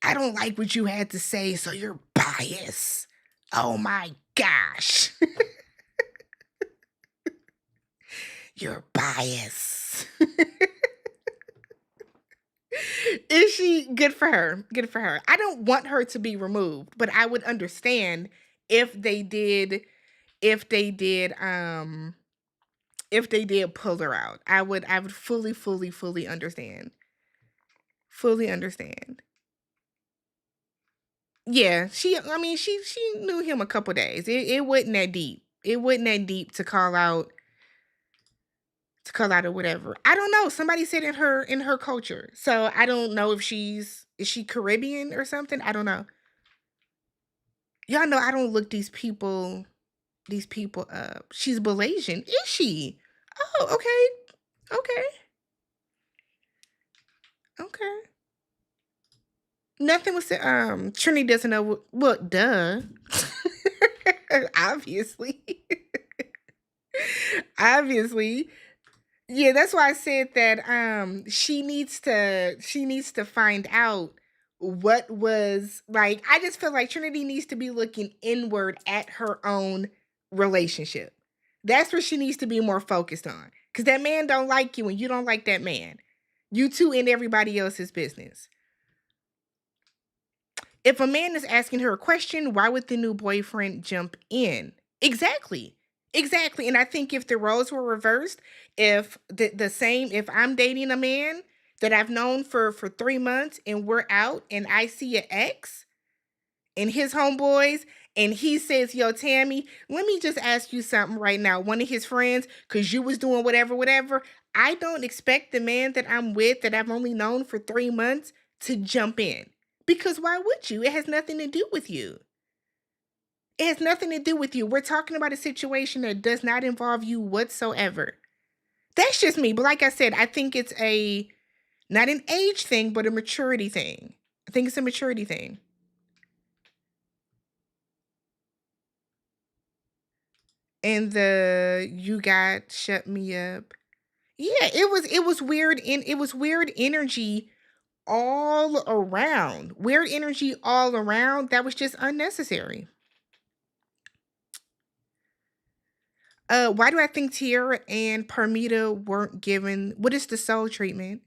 I don't like what you had to say, so you're biased. Oh my gosh. You're biased. Is she good for her? Good for her. I don't want her to be removed, but I would understand if they did if they did pull her out. I would fully understand. Fully understand. Yeah, she knew him a couple days. It wasn't that deep. It wasn't that deep to call out or whatever. I don't know. Somebody said in her culture. So I don't know if is she Caribbean or something? I don't know. Y'all know I don't look these people up. She's Malaysian. Is she? Oh, okay. Okay. Okay. Nothing was said. Trinity doesn't know what duh. Obviously. Obviously. Yeah, that's why I said that she needs to find out what was like. I just feel like Trinity needs to be looking inward at her own relationship. That's what she needs to be more focused on. Cause that man don't like you and you don't like that man. You two in everybody else's business. If a man is asking her a question, why would the new boyfriend jump in? Exactly. Exactly. And I think if the roles were reversed, if if I'm dating a man that I've known for 3 months and we're out and I see an ex and his homeboys And he says, "Yo, Tammy, let me just ask you something right now." One of his friends, because you was doing whatever, whatever. I don't expect the man that I'm with, that I've only known for 3 months, to jump in. Because why would you? It has nothing to do with you. It has nothing to do with you. We're talking about a situation that does not involve you whatsoever. That's just me. But like I said, I think it's not an age thing, but a maturity thing. I think it's a maturity thing. And you got shut me up. Yeah, it was weird, and it was weird energy all around. Weird energy all around. That was just unnecessary. Why do I think Tierra and Parmita weren't given what is the soul treatment?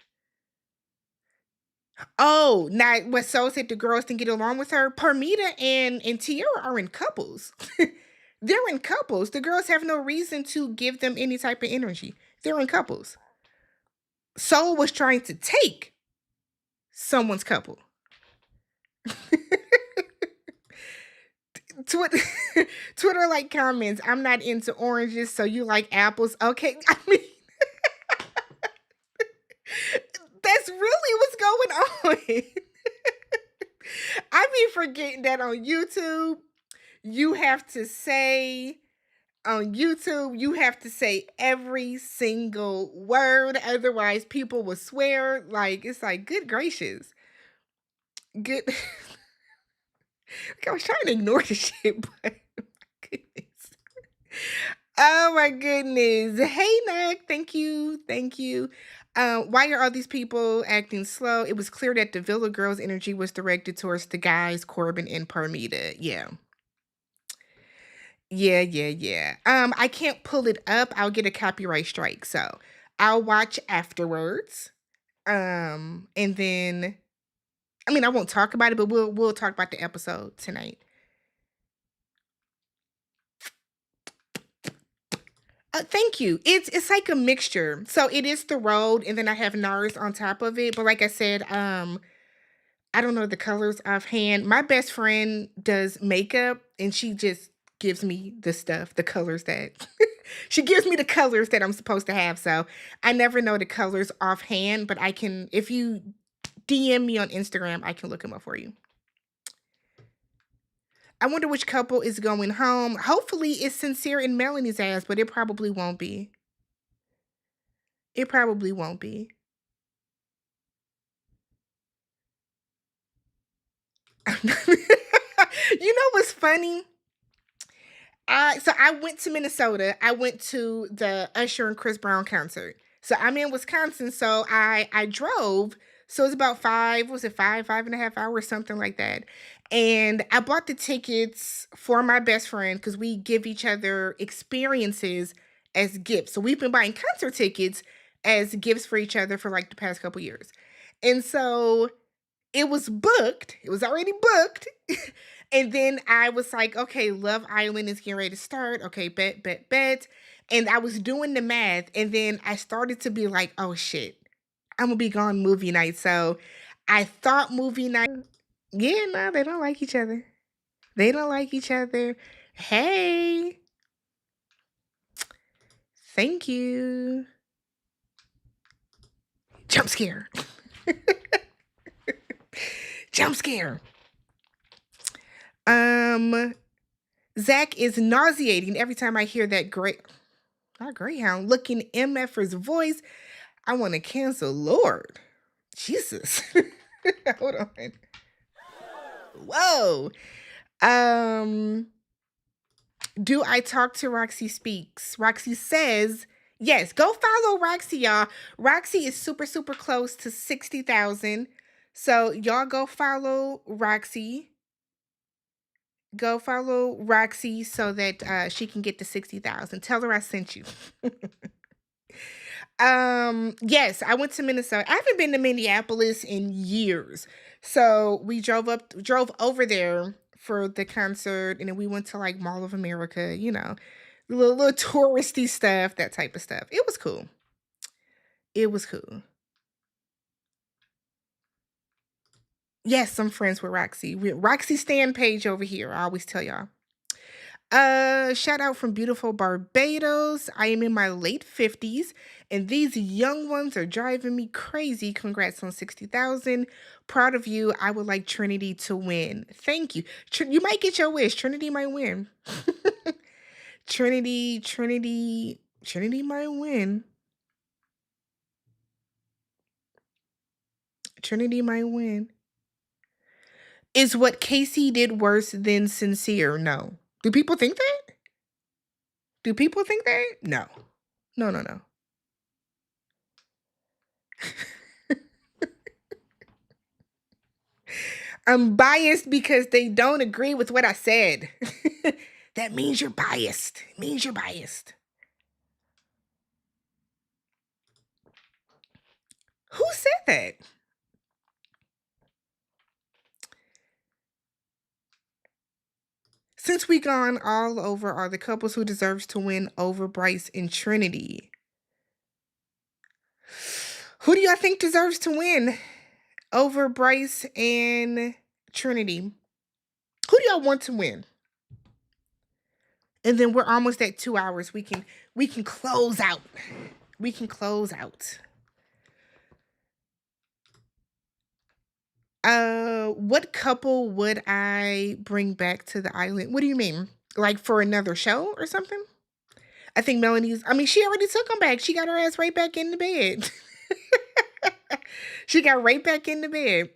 Oh, now what Soul said the girls didn't get along with her. Parmita and Tierra are in couples. They're in couples. The girls have no reason to give them any type of energy. They're in couples. Soul was trying to take someone's couple. Twitter, Twitter like comments. I'm not into oranges, so you like apples. Okay, I mean that's really what's going on. I be forgetting that on YouTube, you have to say you have to say every single word, otherwise people will swear. Like it's like, good gracious, good. I was trying to ignore the shit, but goodness. Oh my goodness. Hey Nick, thank you. Thank you. Why are all these people acting slow? It was clear that the Villa Girls energy was directed towards the guys, Corbin and Parmita. Yeah. Yeah, yeah, yeah. I can't pull it up. I'll get a copyright strike. So I'll watch afterwards. And then I mean I won't talk about it, but we'll talk about the episode tonight. Thank you. It's like a mixture. So it is the road, and then I have NARS on top of it. But like I said, I don't know the colors offhand. My best friend does makeup, and she just gives me the stuff, the colors that she gives me the colors that I'm supposed to have. So I never know the colors offhand, but I can if you DM me on Instagram, I can look them up for you. I wonder which couple is going home. Hopefully, it's Sincere and Melanie's ass, but it probably won't be. It probably won't be. You know what's funny? So I went to Minnesota. I went to the Usher and Chris Brown concert. So I'm in Wisconsin. So I drove. So it's about was it 5.5 hours, something like that. And I bought the tickets for my best friend because we give each other experiences as gifts. So we've been buying concert tickets as gifts for each other for like the past couple years. And so it was booked. It was already booked. And then I was like, okay, Love Island is getting ready to start. Okay, bet, bet, bet. And I was doing the math. And then I started to be like, oh shit, I'm gonna be gone movie night. So I thought movie night. Yeah, no, they don't like each other. They don't like each other. Hey, thank you. Jump scare. Jump scare. Zach is nauseating every time I hear that not Greyhound, looking MFer's voice. I want to cancel. Lord. Jesus. Hold on. Whoa. Do I talk to Roxy Speaks? Roxy says, yes, go follow Roxy, y'all. Roxy is super, super close to 60,000. So y'all go follow Roxy. Go follow Roxy so that she can get to 60,000. Tell her I sent you. Yes, I went to Minnesota. I haven't been to Minneapolis in years. So we drove over there for the concert, and then we went to like Mall of America, little touristy stuff, that type of stuff. It was cool. It was cool. Yes, I'm friends with Roxy. Roxy Stan page over here. I always tell y'all. Shout out from beautiful Barbados. I am in my late 50s, and these young ones are driving me crazy. Congrats on 60,000. Proud of you. I would like Trinity to win. Thank you. You might get your wish. Trinity might win. Trinity might win. Trinity might win. Is what Casey did worse than Sincere? No. Do people think that? Do people think that? No. No, no, no. I'm biased because they don't agree with what I said. That means you're biased. It means you're biased. Who said that? Since we gone all over are the couples who deserves to win over Bryce and Trinity. Who do y'all think deserves to win over Bryce and Trinity? Who do y'all want to win? And then we're almost at 2 hours. We can close out. We can close out. What couple would I bring back to the island? What do you mean? Like for another show or something? I think she already took them back. She got her ass right back in the bed. She got right back in the bed.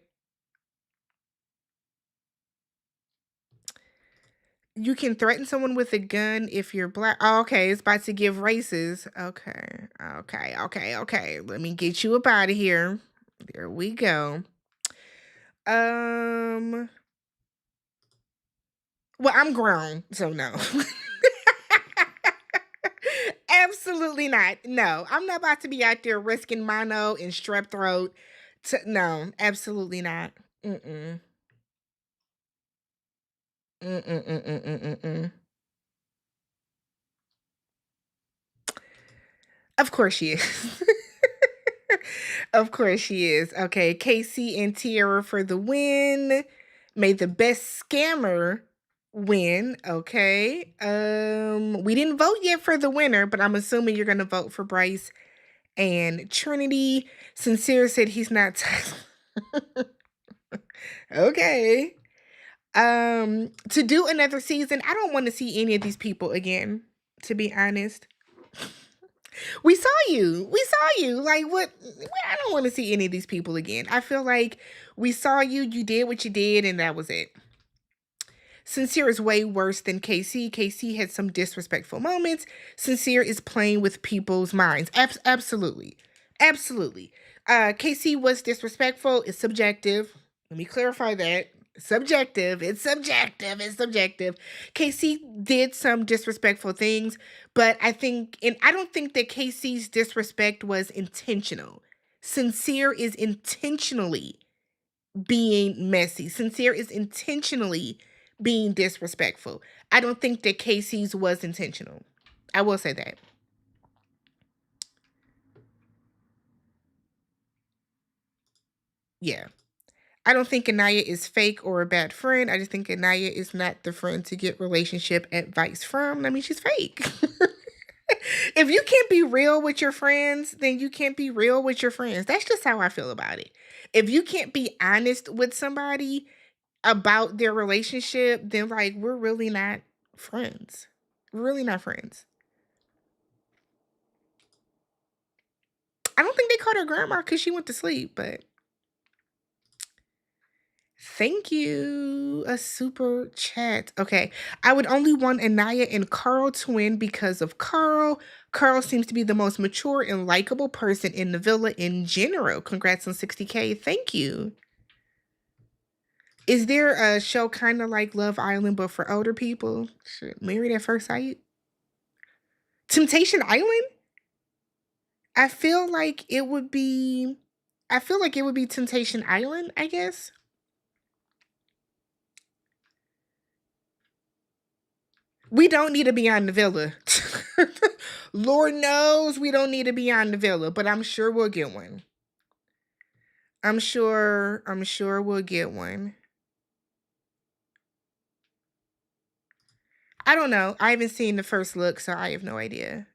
You can threaten someone with a gun if you're black. Oh, okay, it's about to give races. Okay. Let me get you up out of here. There we go. Well, I'm grown, so no. Absolutely not. No, I'm not about to be out there risking mono and strep throat. No, absolutely not. Mm-mm. Mm-mm-mm-mm-mm-mm. Of course she is. Of course she is. Okay, Casey and Tiara for the win. May the best scammer win. Okay. We didn't vote yet for the winner, but I'm assuming you're gonna vote for Bryce and Trinity. Sincere said he's not. Okay. To do another season, I don't want to see any of these people again, to be honest. We saw you. Like, what? I don't want to see any of these people again. I feel like we saw you. You did what you did, and that was it. Sincere is way worse than KC. KC had some disrespectful moments. Sincere is playing with people's minds. Absolutely. KC was disrespectful. It's subjective. Let me clarify that. Subjective. It's subjective. KC did some disrespectful things, but I don't think that KC's disrespect was intentional. Sincere is intentionally being messy. Sincere is intentionally being disrespectful. I don't think that KC's was intentional. I will say that. Yeah. I don't think Anaya is fake or a bad friend. I just think Anaya is not the friend to get relationship advice from. I mean, she's fake. If you can't be real with your friends, then you can't be real with your friends. That's just how I feel about it. If you can't be honest with somebody about their relationship, then like we're really not friends. We're really not friends. I don't think they called her grandma because she went to sleep, but thank you. A super chat. Okay. I would only want Anaya and Carl to win because of Carl. Carl seems to be the most mature and likable person in the villa in general. Congrats on 60K. Thank you. Is there a show kind of like Love Island, but for older people? Shit, Married at First Sight? Temptation Island? I feel like it would be Temptation Island, I guess. We don't need to be on the villa. Lord knows we don't need to be on the villa, but I'm sure we'll get one. I'm sure we'll get one. I don't know. I haven't seen the first look, so I have no idea.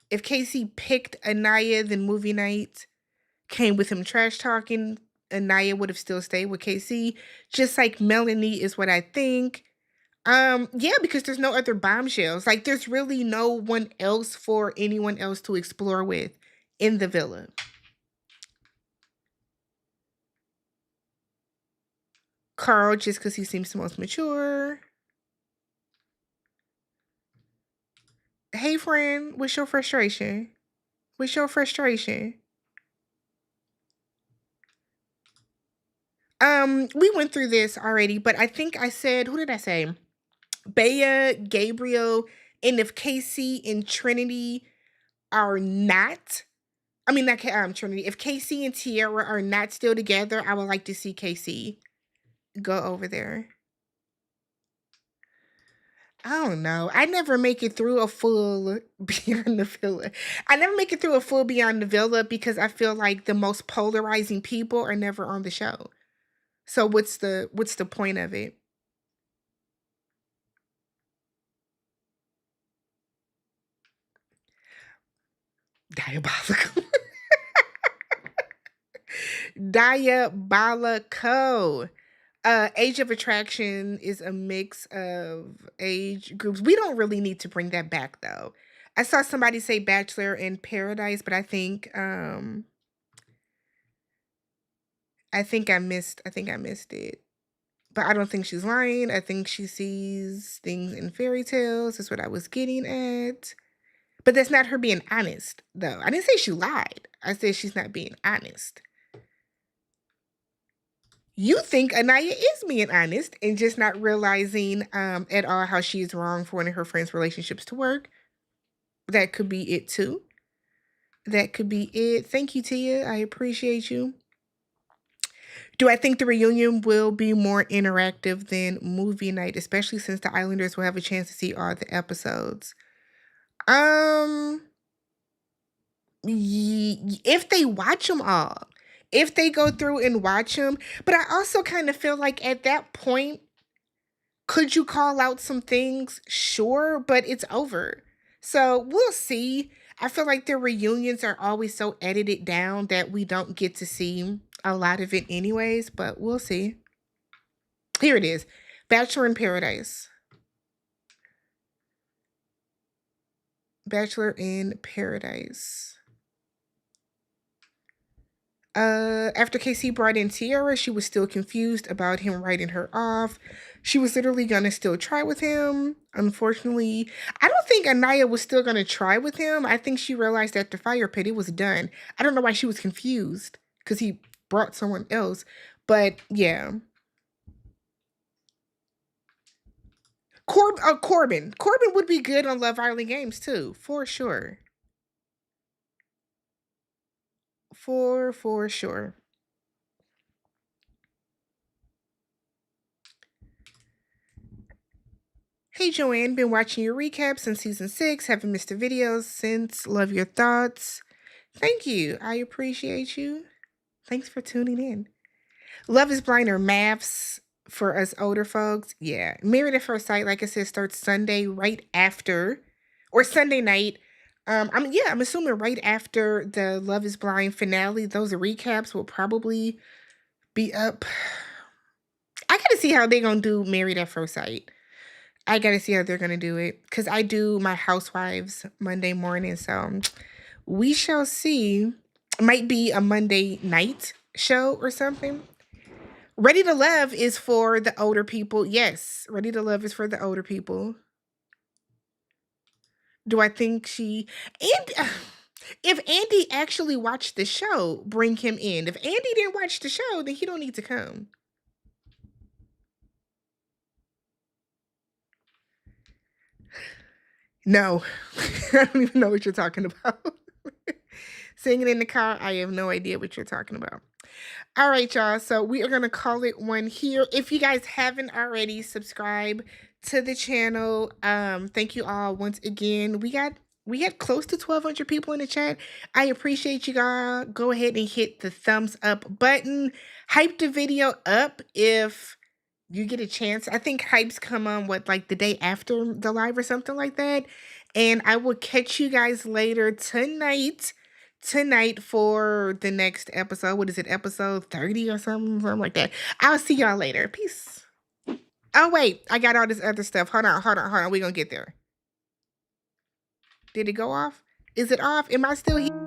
If Casey picked Anaya, then movie night came with him trash talking, Anaya would have still stayed with Casey. Just like Melanie is what I think. Yeah, because there's no other bombshells. Like, there's really no one else for anyone else to explore with in the villa. Carl, just because he seems the most mature. Hey, friend, what's your frustration? What's your frustration? We went through this already, but I think I said, who did I say? Bea, Gabriel, and if Casey and Trinity are not, I mean, not Trinity. If Casey and Tierra are not still together, I would like to see Casey go over there. I don't know. I never make it through a full Beyond the Villa. I never make it through a full Beyond the Villa because I feel like the most polarizing people are never on the show. So what's the point of it? Diabolical. Diabolical. Age of Attraction is a mix of age groups. We don't really need to bring that back though. I saw somebody say Bachelor in Paradise, but I think I missed it. But I don't think she's lying. I think she sees things in fairy tales. That's what I was getting at. But that's not her being honest, though. I didn't say she lied. I said she's not being honest. You think Anaya is being honest and just not realizing at all how she's wrong for wanting her friends' relationships to work. That could be it, too. That could be it. Thank you, Tia. I appreciate you. Do I think the reunion will be more interactive than movie night, especially since the Islanders will have a chance to see all the episodes? If they watch them all, if they go through and watch them, but I also kind of feel like at that point, could you call out some things? Sure, but it's over. So we'll see. I feel like their reunions are always so edited down that we don't get to see a lot of it anyways, but we'll see. Here it is. Bachelor in Paradise. Bachelor in Paradise. After Casey brought in Tierra, she was still confused about him writing her off. She was literally gonna still try with him. Unfortunately, I don't think Anaya was still gonna try with him. I think she realized at the fire pit it was done. I don't know why she was confused because he brought someone else. But yeah. Corbin. Corbin would be good on Love Island Games too, for sure. For sure. Hey Joanne, been watching your recaps since season 6. Haven't missed a video since. Love your thoughts. Thank you. I appreciate you. Thanks for tuning in. Love is Blind or maths for us older folks. Yeah. Married at First Sight, like I said, starts Sunday right after, or Sunday night. I'm assuming right after the Love is Blind finale. Those recaps will probably be up. I gotta see how they're gonna do Married at First Sight. I gotta see how they're gonna do it because I do my Housewives Monday morning, so we shall see. Might be a Monday night show or something. Ready to Love is for the older people. Yes, Ready to Love is for the older people. Do I think and if Andy actually watched the show, bring him in. If Andy didn't watch the show, then he don't need to come. No, I don't even know what you're talking about. Singing in the car, I have no idea what you're talking about. All right, y'all. So we are going to call it one here. If you guys haven't already, subscribe to the channel. Thank you all once again. We got We had close to 1,200 people in the chat. I appreciate you guys. Go ahead and hit the thumbs up button. Hype the video up if you get a chance. I think hypes come on like the day after the live or something like that. And I will catch you guys later tonight for the next episode. What is it? Episode 30 or something like that. I'll see y'all later. Peace. Oh wait, I got all this other stuff. Hold on. We're gonna get there. Did it go off? Is it off? Am I still here?